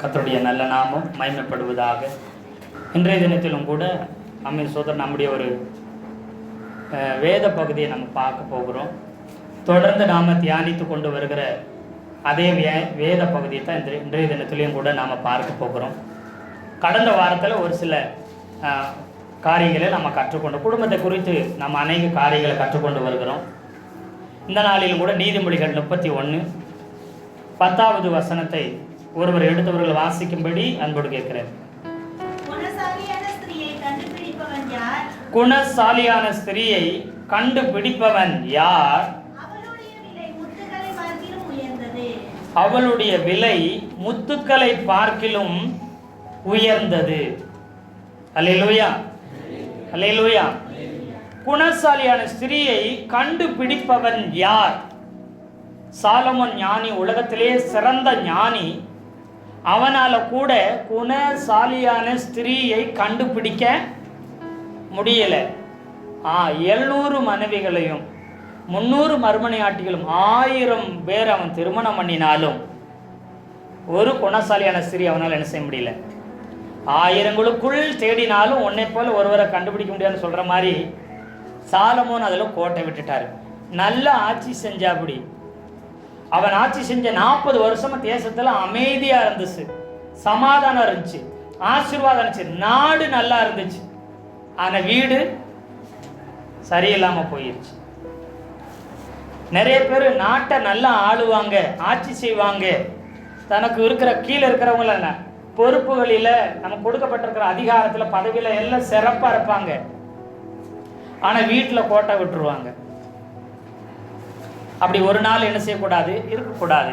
கர்த்தருடைய நல்ல நாமம் மகிமைப்படுவதாக. இன்றைய தினத்திலும் கூட அமீர் சோதர் நம்முடைய ஒரு வேத பகுதியை நம்ம பார்க்க போகிறோம். தொடர்ந்து நாம் தியானித்து கொண்டு வருகிற அதே வேத பகுதியை தான் இன்றைய தினத்திலையும் கூட நாம் பார்க்க போகிறோம். கடந்த வாரத்தில் ஒரு சில காரியங்களை நம்ம கற்றுக்கொண்டு குடும்பத்தை குறித்து நம்ம அநேக காரியங்களை கற்றுக்கொண்டு வருகிறோம். இந்த நாளிலும் கூட நீதிமொழிகள் 31 10வது வசனத்தை ஒருவர் எடுத்தவர்கள் வாசிக்கும்படி அன்போடு கேட்கிறேன். குணசாலியான ஸ்திரியை கண்டுபிடிப்பவன் யார்? அவளுடைய விலை முத்துக்களை பார்க்கிலும் உயர்ந்தது. அல்லேலூயா, அல்லேலூயா. குணசாலியான ஸ்திரியை கண்டுபிடிப்பவன் யார்? சாலமோன் ஞானி, உலகத்திலே சிறந்த ஞானி. அவனால் கூட குணசாலியான ஸ்திரியை கண்டுபிடிக்க முடியலை. 700 மனைவிகளையும் 300 மறுமனையாட்டிகளும் 1000 பேர் அவன் திருமணம் பண்ணினாலும் ஒரு குணசாலியான ஸ்திரீ அவனால் என்ன செய்ய முடியல. 1000ங்களுக்குள் தேடினாலும் உன்னை போல ஒருவரை கண்டுபிடிக்க முடியாதுன்னு சொல்கிற மாதிரி சாலமோன் அதில் கோட்டை விட்டுட்டார். நல்ல ஆட்சி செஞ்சாபடி அவன் ஆட்சி செஞ்ச 40 வருஷமா தேசத்தில் அமைதியாக இருந்துச்சு, சமாதானம் இருந்துச்சு, ஆசீர்வாதம் இருந்துச்சு, நாடு நல்லா இருந்துச்சு. ஆனால் வீடு சரியில்லாமல் போயிடுச்சு. நிறைய பேர் நாட்டை நல்லா ஆளுவாங்க, ஆட்சி செய்வாங்க, தனக்கு இருக்கிற கீழே இருக்கிறவங்கள பொறுப்புகளில் நம்ம கொடுக்கப்பட்டிருக்கிற அதிகாரத்தில் பதவியில் எல்லாம் சிறப்பாக இருப்பாங்க. ஆனால் வீட்டில் கோட்டை விட்டுருவாங்க. அப்படி ஒரு நாள் என்ன செய்யக்கூடாது, இருக்கக்கூடாது.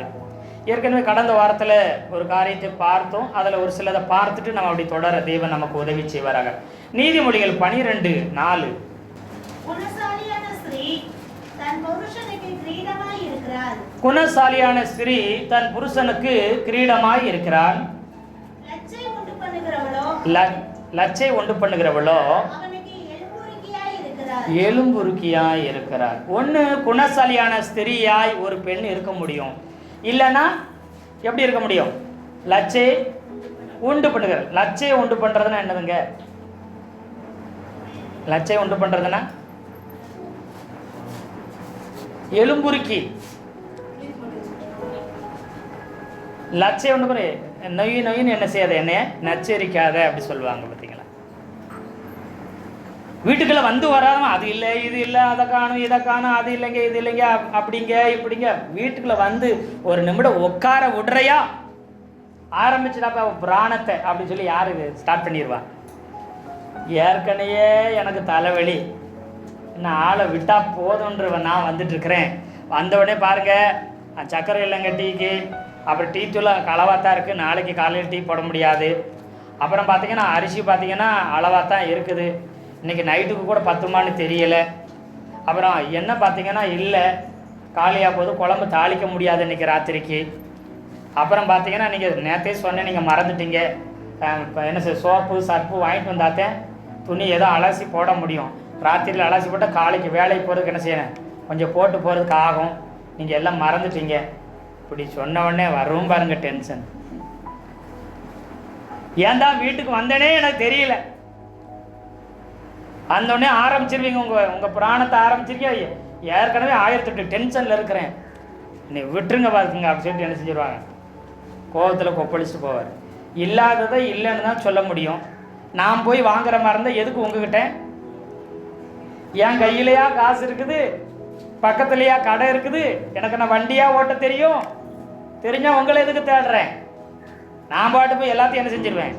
ஏற்கனவே கடந்த வாரத்தில் ஒரு காரியத்தை பார்த்தோம். அதில் ஒரு சிலதை பார்த்துட்டு நம்ம அப்படி தொடர தேவன் நமக்கு உதவி செய்வாராக. நீதிமொழிகள் 12:4. குணசாலியான ஸ்திரீ தன் புருஷனுக்கு கிரீடமாய் இருக்கிறாள். லச்சை உண்டு பண்ணுகிறவளோ எலும்புருக்கியாய் இருக்கிறார். ஒன்று குணசாலியான ஸ்திரியாய் ஒரு பெண் இருக்க முடியும், இல்லைன்னா எப்படி இருக்க முடியும்? லச்சை உண்டு பண்ணுகிற. லச்சை உண்டு பண்ணுறதுன்னா என்னதுங்க? லச்சை உண்டு பண்ணுறதுன்னா எலும்புருக்கி. லச்சை உண்டு பண்ண நொய்யின்னு என்ன செய்யாத, என்னைய நச்சரிக்காத அப்படி சொல்லுவாங்க. பார்த்தீங்களா? வீட்டுக்குள்ளே வந்து வராமல் அது இல்லை இது இல்லை, அதை காணும் இதை காணும், அது இல்லைங்க இது இல்லைங்க அப்படிங்க இப்படிங்க. வீட்டுக்குள்ளே வந்து ஒரு நிமிடம் உட்கார விடுறையா ஆரம்பிச்சுட்டாப்பா பிராணத்தை அப்படின்னு சொல்லி யாரு ஸ்டார்ட் பண்ணிடுவா? ஏற்கனவே எனக்கு தலைவலி, இன்னும் ஆளை விட்டால் போதுன்றவன் நான் வந்துட்டுருக்கிறேன். வந்தவுடனே பாருங்கள் சர்க்கரை இல்லைங்க டீக்கு, அப்புறம் டீ தூள் அளவாக தான் இருக்குது, நாளைக்கு காலையில் டீ போட முடியாது. அப்புறம் பார்த்திங்கன்னா அரிசி பார்த்திங்கன்னா அளவாக தான் இருக்குது, இன்றைக்கி நைட்டுக்கு கூட 10மான்னு தெரியலை. அப்புறம் என்ன பார்த்திங்கன்னா இல்லை காலியாக போது, குழம்பு தாளிக்க முடியாது இன்றைக்கி ராத்திரிக்கு. அப்புறம் பார்த்திங்கன்னா நீங்கள் நேற்றே சொன்னேன், நீங்கள் மறந்துட்டீங்க, என்ன சார் சோப்பு சர்ப்பு வாங்கிட்டு வந்தாத்தேன் துணி ஏதோ அலசி போட முடியும். ராத்திரியில் அலசி போட்டால் காலைக்கு வேலைக்கு போகிறதுக்கு என்ன செய்யணும், கொஞ்சம் போட்டு போகிறதுக்கு ஆகும், நீங்கள் எல்லாம் மறந்துட்டீங்க. இப்படி சொன்ன உடனே வரும் பாருங்க டென்ஷன். ஏன் தான் வீட்டுக்கு வந்தேனே எனக்கு தெரியல. அந்தோடனே ஆரம்பிச்சிருவீங்க, உங்கள் புராணத்தை ஆரம்பிச்சிருக்கீங்க. ஏற்கனவே 1008 டென்ஷனில் இருக்கிறேன், நீ விட்டுருங்க பார்த்துங்க அப்படி சொல்லிட்டு என்ன செஞ்சிருவாங்க, கோபத்தில் கொப்பளிச்சுட்டு போவார். இல்லாததை இல்லைன்னு தான் சொல்ல முடியும். நான் போய் வாங்குற மாதிரி இருந்தால் எதுக்கு உங்ககிட்ட? என் கையிலையா காசு இருக்குது, பக்கத்துலையா கடை இருக்குது, எனக்கு நான் வண்டியாக ஓட்ட தெரியும், தெரிஞ்சால் உங்களை எதுக்கு தேடுறேன்? நான் பாட்டு போய் எல்லாத்தையும் என்ன செஞ்சிருவேன்,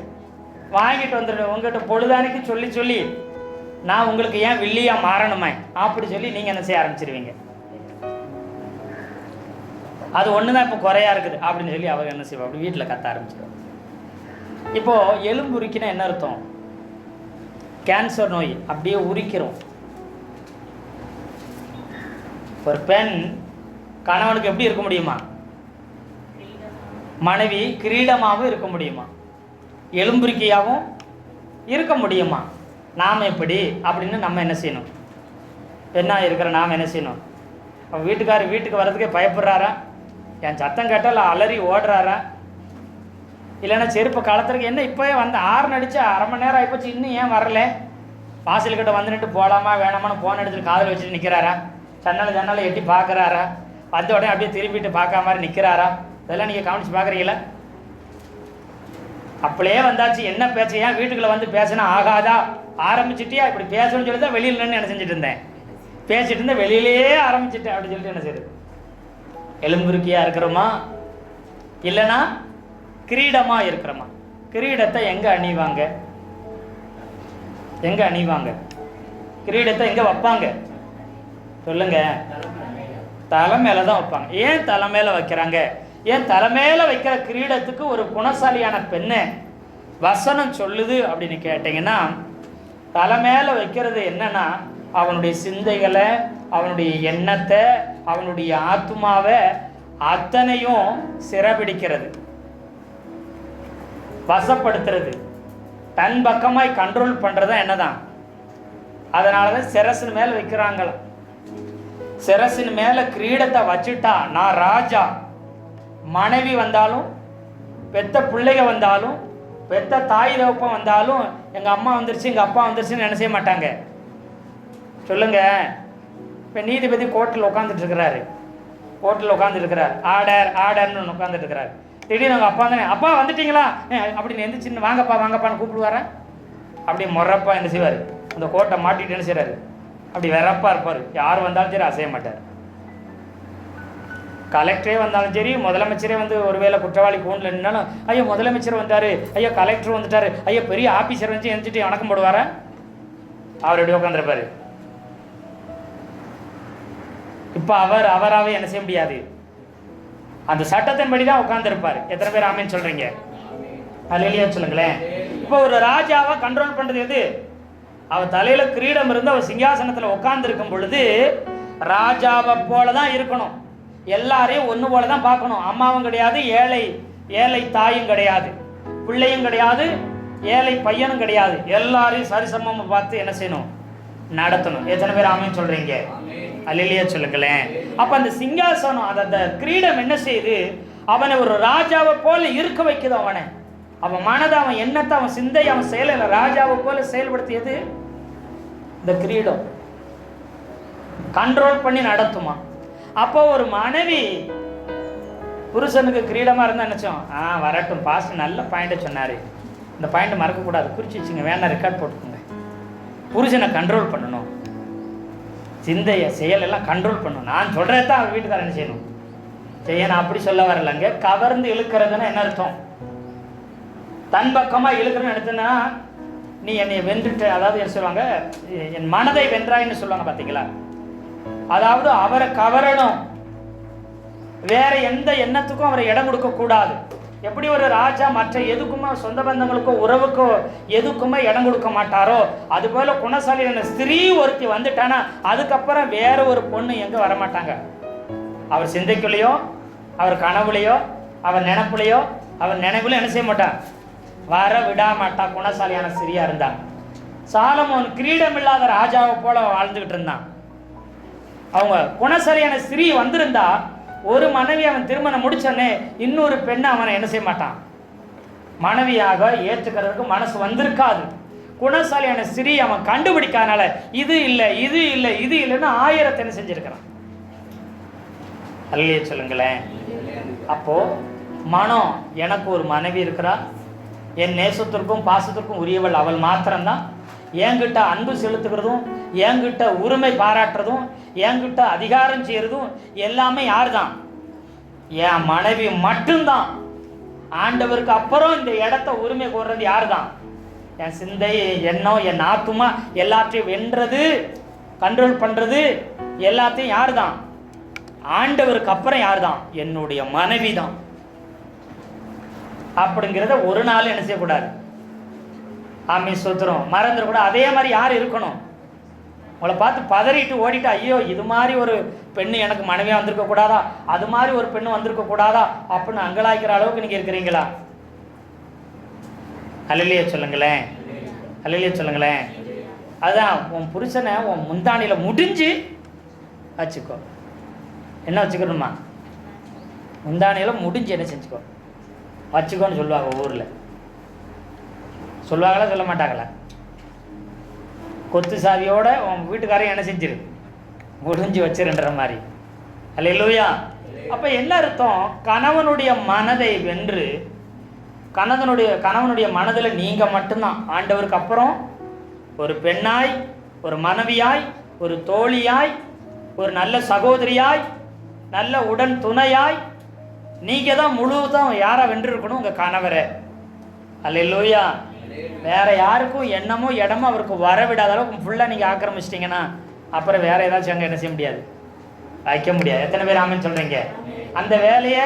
வாங்கிட்டு வந்துடுவேன். உங்கள்கிட்ட பொழுதானிக்கு சொல்லி சொல்லி நான் உங்களுக்கு ஏன் வில்லியாக மாறணுமே அப்படி சொல்லி நீங்கள் என்ன செய்ய ஆரம்பிச்சிருவீங்க. அது ஒன்று தான் இப்போ குறையா இருக்குது அப்படின்னு சொல்லி அவர் என்ன செய்வா, அப்படி வீட்டில் கத்த ஆரம்பிச்சிடுவார். இப்போது எலும்பு உரிக்கினா என்ன அர்த்தம்? கேன்சர் நோய் அப்படியே உரிக்கிறோம். ஒரு பெண் கணவனுக்கு எப்படி இருக்க முடியுமா? மனைவி கிரீடமாகவும் இருக்க முடியுமா? எலும்புரிக்கையாகவும் இருக்க முடியுமா? நாம் எப்படி அப்படின்னு நம்ம என்ன செய்யணும்? பெண்ணாக இருக்கிற நாம் என்ன செய்யணும்? வீட்டுக்காரர் வீட்டுக்கு வர்றதுக்கே பயப்படுறாரா? என் சத்தம் கேட்டால் அலறி ஓடுறாரா? இல்லைன்னா செருப்பு களத்துறதுக்கு என்ன இப்போயே வந்து 6 அடிச்சு அரை மணி நேரம் ஆகிப்போச்சு, இன்னும் ஏன் வரல? வாசல்கிட்ட வந்துட்டு போகலாமா வேணாமான்னு ஃபோன் எடுத்துட்டு காதில் வச்சுட்டு நிற்கிறாரா? ஜன்னலை எட்டி பார்க்குறாரா? வந்த உடனே அப்படியே திரும்பிட்டு பார்க்காம மாதிரி நிற்கிறாரா? இதெல்லாம் நீங்கள் கவனித்து பார்க்குறீங்களா? அப்படியே வந்தாச்சு, என்ன பேச, ஏன் வீட்டுக்குள்ளே வந்து பேசினா ஆகாதா? ஆரம்பிச்சுட்டியா இப்படி பேசணும்னு சொல்லி தான் வெளியில் நின்று என்ன செஞ்சுட்டு இருந்தேன், பேசிட்டு இருந்தேன், வெளியிலேயே ஆரம்பிச்சுட்டேன் அப்படின்னு சொல்லிட்டு என்ன செய்யுது? எலும்புருக்கியாக இருக்கிறோமா இல்லைன்னா கிரீடமாக இருக்கிறோமா? கிரீடத்தை எங்கே அணிவாங்க? எங்கே அணிவாங்க? கிரீடத்தை எங்கே வைப்பாங்க சொல்லுங்க? தலை மேலே தான் வைப்பாங்க. ஏன் தலை மேலே வைக்கிறாங்க? ஏன் தலை மேலே வைக்கிற கிரீடத்துக்கு ஒரு குணசாலியான பெண்ணை வசனம் சொல்லுது அப்படின்னு கேட்டிங்கன்னா, தலை மேலே வைக்கிறது என்னன்னா, அவனுடைய சிந்தைகளை, அவனுடைய எண்ணத்தை, அவனுடைய ஆத்மாவை அத்தனையும் சிறபிடிக்கிறது, வசப்படுத்துறது, தன் பக்கமாய் கண்ட்ரோல் பண்ணுறது என்னதான். அதனால தான் சிரசின் மேலே வைக்கிறாங்களாம். சிரசின் மேலே கிரீடத்தை வச்சுட்டா நான் ராஜா. மனைவி வந்தாலும், பெத்த பிள்ளைக வந்தாலும், பெத்த தாய் தகப்பன் வந்தாலும், எங்கள் அம்மா வந்துருச்சு எங்கள் அப்பா வந்துருச்சுன்னு என்ன செய்ய மாட்டாங்க சொல்லுங்க. இப்போ நீதிபதி கோர்ட்டில் உட்காந்துட்டு இருக்கிறாரு, ஆர்டர்னு உட்காந்துட்டு இருக்கிறாரு. திடீர்னு அவங்க அப்பா தானே, அப்பா வந்துட்டீங்களா அப்படின்னு எந்திரிச்சின்னு வாங்கப்பான்னு கூப்பிடுவார. அப்படி முறப்பா என்ன செய்வார், அந்த கோட்டை மாட்டிட்டு என்ன செய்கிறாரு, அப்படி வெறப்பா இருப்பார். யார் வந்தாலும் சரி அசைய மாட்டார். கலெக்டரே வந்தாலும் சரி, முதலமைச்சரே வந்து ஒருவேளை குற்றவாளி கூண்டில் நின்னாலும், ஐயோ முதலமைச்சர் வந்தார், ஐயோ கலெக்டர் வந்துட்டார், ஐயோ பெரிய ஆஃபீஸர் வந்து எழுந்துட்டு வணக்கம் போடுவார. அவர் எப்படி உட்காந்துருப்பாரு. இப்போ அவராகவே என்ன செய்ய முடியாது, அந்த சட்டத்தின்படி தான் உட்காந்துருப்பார். எத்தனை பேர் ஆமேன்னு சொல்றீங்க? அல்லேலூயா சொல்லுங்களேன். இப்போ ஒரு ராஜாவை கண்ட்ரோல் பண்றது எது? அவர் தலையில கிரீடம் இருந்து அவர் சிங்காசனத்தில் உட்கார்ந்து இருக்கும் பொழுது ராஜாவை போல தான் இருக்கணும். எல்லாரையும் ஒன்று போல தான் பார்க்கணும். அம்மாவும் கிடையாது, ஏழை தாயும் கிடையாது, பிள்ளையும் கிடையாது, ஏழை பையனும் கிடையாது. எல்லாரையும் சரிசமமாக பார்த்து என்ன செய்யணும், நடத்தணும். எத்தனை பேர் ஆமேன்னு சொல்றீங்க? அல்லேலூயா சொல்லுங்களேன். அப்ப அந்த சிங்காசனம், அந்த கிரீடம் என்ன செய்யுது, அவனை ஒரு ராஜாவை போல இருக்க வைக்குது. அவன் மனதை, அவன் எண்ணத்தை, அவன் சிந்தை, அவன் செயலை ராஜாவை போல செயல்படுத்தியது இந்த கிரீடம். கண்ட்ரோல் பண்ணி நடத்துமா. அப்போ ஒரு மனைவி புருஷனுக்கு கிரீடமா இருந்தா நினைச்சோம், வரட்டும், பாஸ்ட் நல்ல பாயிண்ட சொன்னாரு, இந்த பாயிண்ட் மறக்கக்கூடாது, குறிச்சு வச்சுங்க, வேணா ரெக்கார்ட் போட்டுக்கோங்க. புருஷனை கண்ட்ரோல் பண்ணணும், சிந்தைய செயல் எல்லாம் கண்ட்ரோல் பண்ணணும். நான் சொல்றதான் அவர் வீட்டுக்காரர் என்ன செய்யணும் செய்யணும். அப்படி சொல்ல வரலங்க. கவர்ந்து இழுக்கிறதுன்னா என்ன அர்த்தம்? தன் பக்கமா இழுக்கிறன்னு எடுத்தனா, நீ என்னை வென்றுட்டு, அதாவது என்ன சொல்லுவாங்க, என் மனதை வென்றாயின்னு சொல்லுவாங்க பார்த்தீங்களா. அதாவது அவரை கவரணும், வேற எந்த எண்ணத்துக்கும் அவரை இடம் கொடுக்க கூடாது. எப்படி ஒரு ராஜா மற்ற எதுக்குமே, சொந்த பந்தங்களுக்கோ உறவுக்கோ எதுக்குமே இடம் கொடுக்க மாட்டாரோ, அது போல குணசாலியான ஸ்திரீ ஒருத்தி வந்துட்டானா அதுக்கப்புறம் வேற ஒரு பொண்ணு எங்க வரமாட்டாங்க. அவர் சிந்தைக்குள்ளேயோ, அவர் கனவுலையோ, அவர் நினைப்புலையோ, அவர் நினைவுலையோ என்ன செய்ய மாட்டான், வர விட மாட்டா. குணசாலியான ஸ்திரீயா இருந்தான். சாலமோன் கிரீடம் இல்லாத ராஜாவை போல வாழ்ந்துகிட்டு இருந்தான். அவங்க குணசாலியான ஸ்திரீ வந்திருந்தா, ஒரு மனைவி அவன் திருமணம் முடிச்சோன்னே இன்னொரு பெண்ணை அவனை என்ன செய்ய மாட்டான், மனைவியாக ஏற்றுக்கிறதுக்கு மனசு வந்திருக்காது. குணசாலியான ஸ்திரீ அவன் கண்டுபிடிக்காதனால இது இல்லை இது இல்லை இது இல்லைன்னு 1000 என்ன செஞ்சிருக்கிறான். அல்லேலூயா சொல்லுங்களேன். அப்போ மனம், எனக்கு ஒரு மனைவி இருக்கிறா, என் நேசத்திற்கும் பாசத்திற்கும் உரியவள் அவள் மாத்திரம்தான், என்கிட்ட அன்பு செலுத்துகிறதும், என்கிட்ட உரிமை பாராட்டுறதும், என்கிட்ட அதிகாரம் செய்யறதும் எல்லாமே யார் தான், என் மனைவி மட்டும்தான். ஆண்டவருக்கு அப்புறம் இந்த இடத்த உரிமை கோர்றது யார் தான், என் சிந்தை, எண்ணம், என் ஆத்துமா எல்லாத்தையும் வென்றது, கண்ட்ரோல் பண்றது எல்லாத்தையும் யார் தான், ஆண்டவருக்கு அப்புறம் யார் தான், என்னுடைய மனைவி தான். அப்படிங்கிறத ஒரு நாள் என்ன செய்யக்கூடாது, ஆமீ சூத்திரம் மறந்துடக்கூட. அதே மாதிரி யார் இருக்கணும், உங்களை பார்த்து பதறிட்டு ஓடிட்டு, ஐயோ இது மாதிரி ஒரு பெண்ணு எனக்கு மனைவியாக வந்திருக்க கூடாதா, அது மாதிரி ஒரு பெண்ணு வந்திருக்க கூடாதா அப்படின்னு அங்கலாய்க்கிற அளவுக்கு நீங்கள் இருக்கிறீங்களா? அல்லேலூயா சொல்லுங்களேன், அல்லேலூயா சொல்லுங்களேன். அதுதான், உன் புருஷனை உன் முந்தானியில் முடிஞ்சு வச்சுக்கோ. என்ன வச்சுக்கணுமா, முந்தானியில் முடிஞ்சு என்ன செஞ்சுக்கோ, வச்சுக்கோன்னு சொல்லுவாங்க ஊரில். சொல்லுவாங்களா சொல்ல மாட்டாங்களா? கொத்து சாவியோட உன் வீட்டுக்காரையும் என்ன செஞ்சிரு, முடிஞ்சு வச்சிருன்ற மாதிரி. அல்லேலூயா. அப்போ என்ன அர்த்தம்? கணவனுடைய மனதை வென்று, கணவனுடைய மனதில் நீங்கள் மட்டும்தான். ஆண்டவருக்கு அப்புறம் ஒரு பெண்ணாய், ஒரு மனைவியாய், ஒரு தோழியாய், ஒரு நல்ல சகோதரியாய், நல்ல உடன் துணையாய் நீங்கள் தான் முழுவதும் யாரை வென்று இருக்கணும்? உங்கள் கணவரை. அல்லேலூயா. வேற யாருக்கும் எண்ணமோ இடமோ அவருக்கு வரவிடாத அளவுக்கு ஃபுல்லாக நீங்கள் ஆக்கிரமிச்சிட்டிங்கன்னா அப்புறம் வேற ஏதாச்சும் அங்கே என்ன செய்ய முடியாது, வைக்க முடியாது. எத்தனை பேர் ஆமென் சொல்கிறீங்க? அந்த வேலையை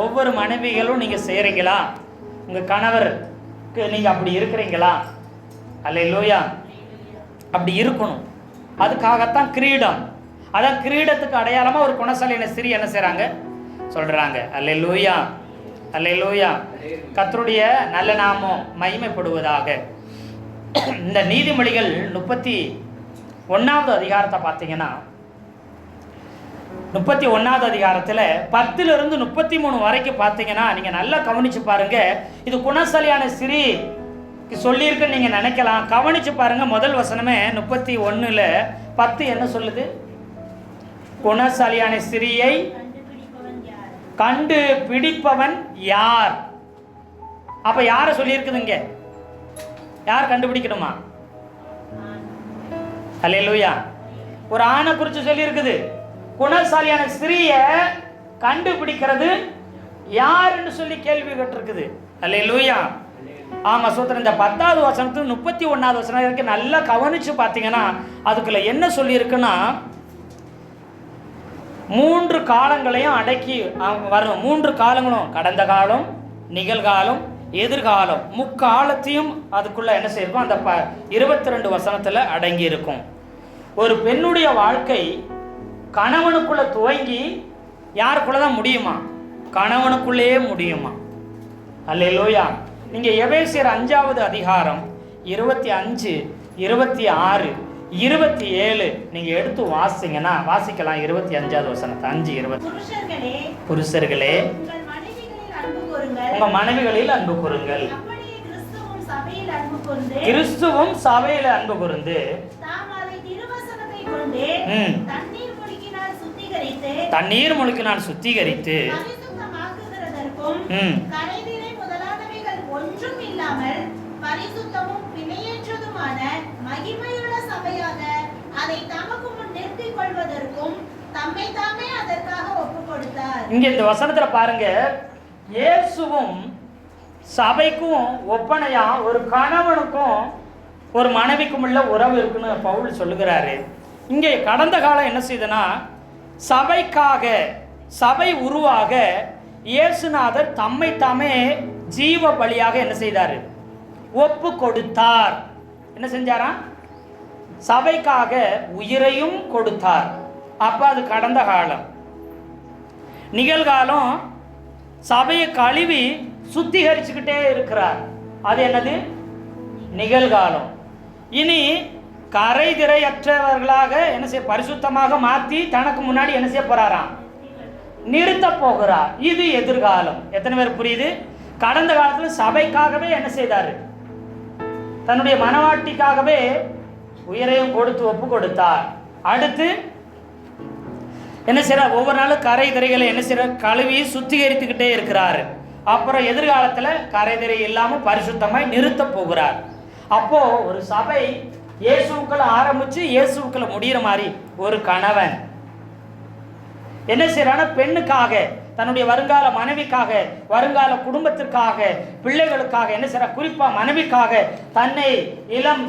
ஒவ்வொரு மனைவிகளும் நீங்கள் செய்கிறீங்களா? உங்கள் கணவருக்கு நீங்கள் அப்படி இருக்கிறீங்களா? அல்லேலூயா. அப்படி இருக்கணும். அதுக்காகத்தான் கிரீடம். அதான் கிரீடத்துக்கு அடையாளமாக ஒரு குணசாலியான ஸ்திரீ என்ன செய்கிறாங்க சொல்கிறாங்க. அல்லேலூயா, அல்லேலூயா. கர்த்தருடைய நல்ல நாமம் மகிமைப்படுவதாக. இந்த நீதிமொழிகள் 31வது அதிகாரத்தை பார்த்தீங்கன்னா, 31வது அதிகாரத்தில் 10லிருந்து 33 வரைக்கும் பார்த்தீங்கன்னா, நீங்கள் நல்லா கவனித்து பாருங்க. இது குணசாலியான ஸ்திரீ சொல்லியிருக்குன்னு நீங்கள் நினைக்கலாம். கவனித்து பாருங்க. முதல் வசனமே 31:10 என்ன சொல்லுது? குணசாலியான ஸ்திரீயை கண்டு பிடிப்பவன் யார்? அப்ப யார சொல்லியிருக்குதுங்க? யார் கண்டுபிடிக்கணுமா? அல்லேலூயா. ஒரு ஆணை குறித்து சொல்லியிருக்குது. குணசாலியான ஸ்திரீயை கண்டுபிடிக்கிறது யாருன்னு சொல்லி கேள்வி கேட்டிருக்குது. அல்லேலூயா. ஆமா, சூத்திரம். இந்த 10வது வசனத்து 31வது வசனம் வரைக்கும் நல்லா கவனிச்சு பார்த்தீங்கன்னா அதுக்குள்ள என்ன சொல்லியிருக்குன்னா, 3 காலங்களையும் அடக்கி வரும். 3 காலங்களும், கடந்த காலம், நிகழ்காலம், எதிர்காலம், முக்காலத்தையும் அதுக்குள்ள என்ன செய்யும்? அந்த 22 வசனத்துல அடங்கி இருக்கும். ஒரு பெண்ணுடைய வாழ்க்கை கணவனுக்குள்ள துவங்கி யாருக்குள்ளதான் முடியுமா? கணவனுக்குள்ளேயே முடியுமா? அல்லேலூயா. நீங்க எபேசியர் 5வது அதிகாரம் 25, 26, 27 நீங்க எடுத்து வாசிங்கன்னா வாசிக்கலாம். 25வது வசனத்தை 5:20. புருஷர்களே உங்க மனைவிகளில் அன்பு கூறுங்கள், கிறிஸ்துவும் சபையில அன்பு கூர்ந்து தண்ணீர் முழுக்கினால் சுத்திகரித்து ஒன்றும் இல்லாமல் பரிசுத்தமும் பிணையற்றதுமான மகிமையுள்ள சபையாக அதை தமக்கு முன் நிறுத்திக் கொள்வதற்கும் தம்மை தாமே அதற்காக ஒப்புக் கொடுத்தார். இங்க இந்த வசனத்துல பாருங்க, இயேசுவும் சபைக்கும் ஒப்பனையா ஒரு கணவனுக்கும் ஒரு மனைவிக்கும் உள்ள உறவு இருக்குன்னு பவுல் சொல்லுகிறாரு. இங்கே கடந்த காலம் என்ன செய்தனா, சபைக்காக, சபை உருவாக இயேசுநாதர் தம்மை தாமே ஜீவ பலியாக என்ன செய்தார்? ஒப்பு கொடுத்தார். என்ன செஞ்சாரா? சபைக்காக உயிரையும் கொடுத்தார். அப்ப அது கடந்த காலம். நிகழ்காலம், சபையை கழுவி சுத்திகரிச்சுக்கிட்டே இருக்கிறார். அது என்னது? நிகழ்காலம். இனி கரை திரையற்றவர்களாக என்ன செய்ய, பரிசுத்தமாக மாற்றி தனக்கு முன்னாடி என்ன செய்ய போறாராம்? நிறுத்த போகிறார். இது எதிர்காலம். எத்தனை பேர் புரியுது? கடந்த காலத்தில் சபைக்காகவே என்ன செய்தார்? தன்னுடைய மனவாட்டிக்காகவே உயிரையும் கொடுத்து ஒப்பு கொடுத்தார். அடுத்து என்ன செய்யறார்? ஒவ்வொரு நாளும் கரை திரைகளை என்ன செய்யறார்? கழுவி சுத்திகரித்துக்கிட்டே இருக்கிறார். அப்புறம் எதிர்காலத்தில் கரை திரை இல்லாமல் பரிசுத்தமாய் நிறுத்த போகிறார். அப்போ ஒரு சபை இயேசுவுக்குள்ள ஆரம்பிச்சு இயேசுவுக்குள்ள முடிகிற மாதிரி ஒரு கணவன் என்ன செய்யறான? பெண்ணுக்காக, தன்னுடைய வருங்கால மனைவிக்காக, வருங்கால குடும்பத்திற்காக, பிள்ளைகளுக்காக என்ன செய்யற? குறிப்பா மனைவிக்காக தன்னை இளம்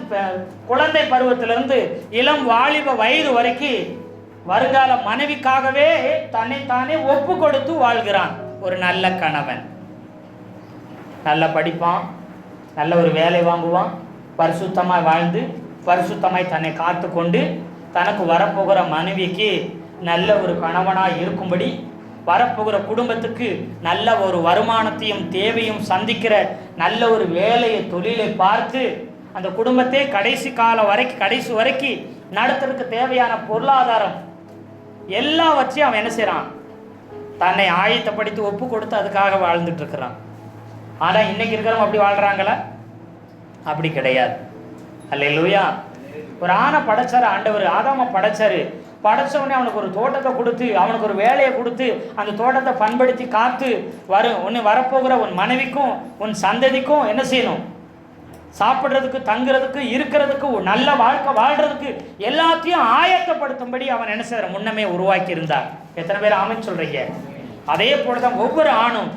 குழந்தை பருவத்திலிருந்து இளம் வாலிப வயது வரைக்கும் வருங்கால மனைவிக்காகவே தன்னைத்தானே ஒப்பு கொடுத்து வாழ்கிறான் ஒரு நல்ல கணவன். நல்லா படிப்பான், நல்ல ஒரு வேலை வாங்குவான், பரிசுத்தமாய் வாழ்ந்து பரிசுத்தமாய் தன்னை காத்து கொண்டு தனக்கு வரப்போகிற மனைவிக்கு நல்ல ஒரு கணவனாய் இருக்கும்படி, வரப்போகிற குடும்பத்துக்கு நல்ல ஒரு வருமானத்தையும் தேவையும் சந்திக்கிற நல்ல ஒரு வேலையை, தொழிலை பார்த்து அந்த குடும்பத்தை கடைசி வரைக்கும் நடத்துறதுக்கு தேவையான பொருளாதாரம் எல்லாம் வச்சு அவன் என்ன செய்கிறான்? தன்னை ஆயத்தப்படுத்தி ஒப்பு கொடுத்து அதுக்காக வாழ்ந்துட்டு இருக்கிறான். ஆனால் இன்னைக்கு இருக்கிறவங்க அப்படி வாழ்கிறாங்களா? அப்படி கிடையாது. அல்லேலூயா. ஒரு ஆணை படைச்சாரு ஆண்டவர், ஆதாமை படைச்சாரு. படைச்சவனே அவனுக்கு ஒரு தோட்டத்தை கொடுத்து, அவனுக்கு ஒரு வேலையை கொடுத்து, அந்த தோட்டத்தை பண்படுத்தி காத்து ஒன்று வரப்போகிற உன் மனைவிக்கும் உன் சந்ததிக்கும் என்ன செய்யணும்? சாப்பிட்றதுக்கு, தங்குறதுக்கு, இருக்கிறதுக்கு, நல்ல வாழ்க்கை வாழ்றதுக்கு எல்லாத்தையும் ஆயத்தப்படுத்தும்படி அவன் என்ன செய்யற முன்னமே உருவாக்கி இருந்தார். எத்தனை பேர் ஆமென் சொல்றீங்க? அதே போலதான் ஒவ்வொரு ஆணும்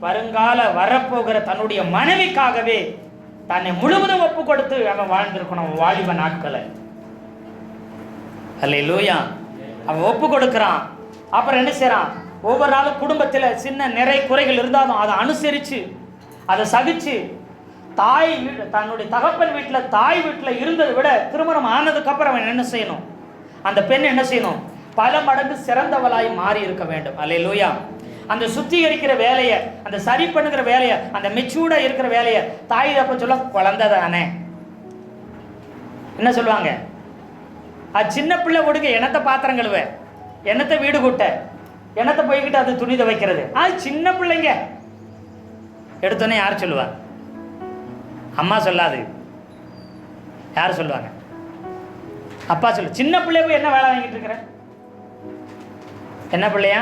வருங்கால வரப்போகிற தன்னுடைய மனைவிக்காகவே தன்னை முழுவதும் ஒப்பு கொடுத்து அவன் வாழ்ந்திருக்கணும் வாலிப நாட்களை. அல்லேலூயா. அவன் ஒப்பு கொடுக்கிறான். அப்புறம் என்ன செய்யறான்? ஒவ்வொரு நாளும் குடும்பத்தில் சின்ன நிறை குறைகள் இருந்தாலும் அதை அனுசரித்து அதை சகிச்சு தன்னுடைய தகப்பன் வீட்டில் தாய் வீட்டில் இருந்ததை விட திருமணம் ஆனதுக்கப்புறம் அவன் என்ன செய்யணும்? அந்த பெண் என்ன செய்யணும்? பல மடங்கு சிறந்தவளாய் மாறி இருக்க வேண்டும். அல்லேலூயா. அந்த சுத்திகரிக்கிற வேலையை, அந்த சரி பண்ணுகிற வேலையை, அந்த மெச்சூர்டா இருக்கிற வேலையை தாய் அப்ப சொல்ல குழந்தை தானே என்ன சொல்லுவாங்க? அது சின்ன பிள்ளை கொடுக்க என்னத்தை பாத்திரம் கழுவ, என்னத்தை வீடு கூட்ட, என்னத்தை போய்கிட்டு அது துணி துவைக்கிறது, அது சின்ன பிள்ளைங்க. எடுத்தோன்னே யார் சொல்லுவா? அம்மா சொல்லாது. யார் சொல்லுவாங்க? அப்பா சொல்லு. சின்ன பிள்ளைய போய் என்ன வேலை வாங்கிட்டு இருக்கிற? என்ன பிள்ளையா?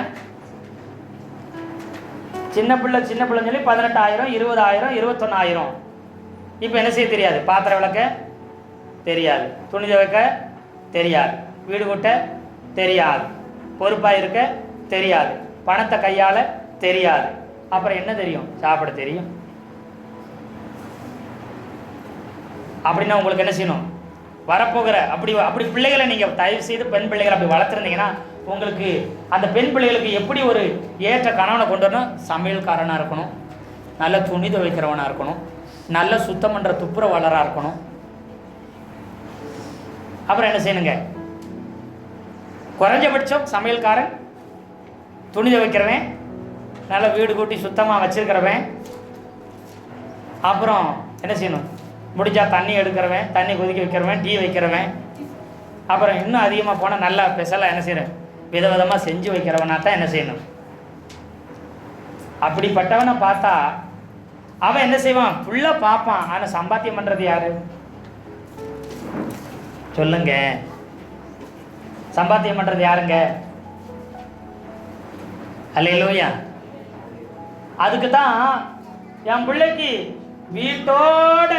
சின்ன பிள்ளைன்னு சொல்லி 18,000, 20,000, 21,000. இப்போ என்ன செய்ய தெரியாது? பாத்திரம் விளக்க தெரியாது, துணி துவைக்க தெரியாது, வீடு கூட்ட தெரியாது, பொறுப்பாக இருக்க தெரியாது, பணத்தை கையாள தெரியாது. அப்புறம் என்ன தெரியும்? சாப்பிட தெரியும். அப்படின்னா உங்களுக்கு என்ன செய்யணும்? வரப்போகிற அப்படி பிள்ளைகளை நீங்கள் தயவு செய்து பெண் பிள்ளைகளை அப்படி வளர்த்துருந்தீங்கன்னா உங்களுக்கு அந்த பெண் பிள்ளைகளுக்கு எப்படி ஒரு ஏற்ற கணவனை கொண்டு வரணும்? சமையல்காரனாக இருக்கணும், நல்ல துணி துவைக்கிறவனாக இருக்கணும், நல்ல சுத்தம் பண்ணுற துப்புரவாளராக இருக்கணும். அப்புறம் என்ன செய்யணுங்க? குறைஞ்சபட்சம் சமையல்காரன், துணி துவைக்கிறவன், நல்ல வீடு கூட்டி சுத்தமாக வச்சிருக்கிறவன். அப்புறம் என்ன செய்யணும்? முடிஞ்சா தண்ணி எடுக்கிறவன், தண்ணி கொதிக்க வைக்கிறவன், டீ வைக்கிறவன். அப்புறம் இன்னும் அதிகமாக போனால் நல்லா ஸ்பெஷலாக என்ன செய்கிறேன்? விதவிதமாக செஞ்சு வைக்கிறவனா தான் என்ன செய்யணும்? அப்படிப்பட்டவனை பார்த்தா அவன் என்ன செய்வான்? ஃபுல்லாக பார்ப்பான். ஆனால் சம்பாத்தியம் பண்ணுறது யாரு? சொல்லுங்க. சம்பாத்தியம் பண்ணுறது யாருங்க? அல்லேலூயா. அதுக்கு தான் என் பிள்ளைக்கு வீட்டோட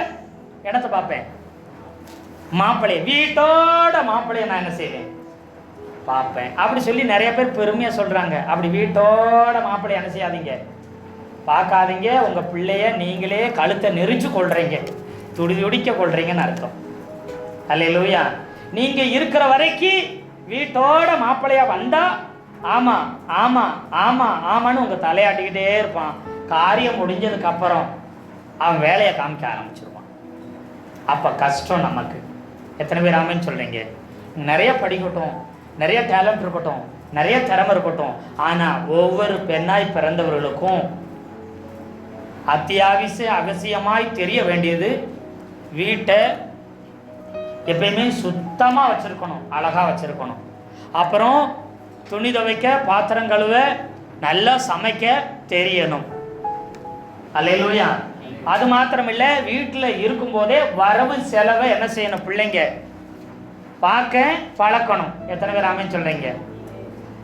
இடத்தை பார்ப்பேன், மாப்பிள்ளைய வீட்டோட மாப்பிள்ளைய நான் என்ன செய்வேன்? பார்ப்பேன். அப்படி சொல்லி நிறைய பேர் பெருமையாக சொல்கிறாங்க. அப்படி வீட்டோட மாப்பிள்ளைய என்ன செய்யாதீங்க? பார்க்காதீங்க. உங்கள் பிள்ளைய நீங்களே கழுத்தை நெரிச்சு கொள்றீங்க, துடிக்க கொள்றீங்கன்னு அர்த்தம். அல்லேலூயா. நீங்கள் இருக்கிற வரைக்கும் வீட்டோட மாப்பிள்ளையா வந்தா ஆமாம் ஆமாம் ஆமாம் ஆமான்னு உங்கள் தலையாட்டிக்கிட்டே இருப்பான். காரியம் முடிஞ்சதுக்கு அப்புறம் அவன் வேலையை காமிக்க ஆரம்பிச்சிருவான். அப்போ கஷ்டம் நமக்கு. எத்தனை பேர் ஆமைன்னு சொல்கிறீங்க? நிறைய படிக்கட்டும், நிறைய டேலண்ட் இருக்கட்டும், நிறைய திறமை இருக்கட்டும், ஆனால் ஒவ்வொரு பெண்ணாய் பிறந்தவர்களுக்கும் அவசியமாய் தெரிய வேண்டியது வீட்டை எப்பயுமே சுத்தமாக வச்சுருக்கணும், அழகாக வச்சுருக்கணும். அப்புறம் துணி துவைக்க, பாத்திரம் கழுவ, நல்லா சமைக்க தெரியணும். அல்லேலூயா. அது மாத்திரம் இல்லை, வீட்டில் இருக்கும்போதே வரவு செலவை என்ன செய்யணும்? பிள்ளைங்க பார்க்க பழக்கணும். எத்தனை பேர் ஆமைன்னு சொல்கிறீங்க?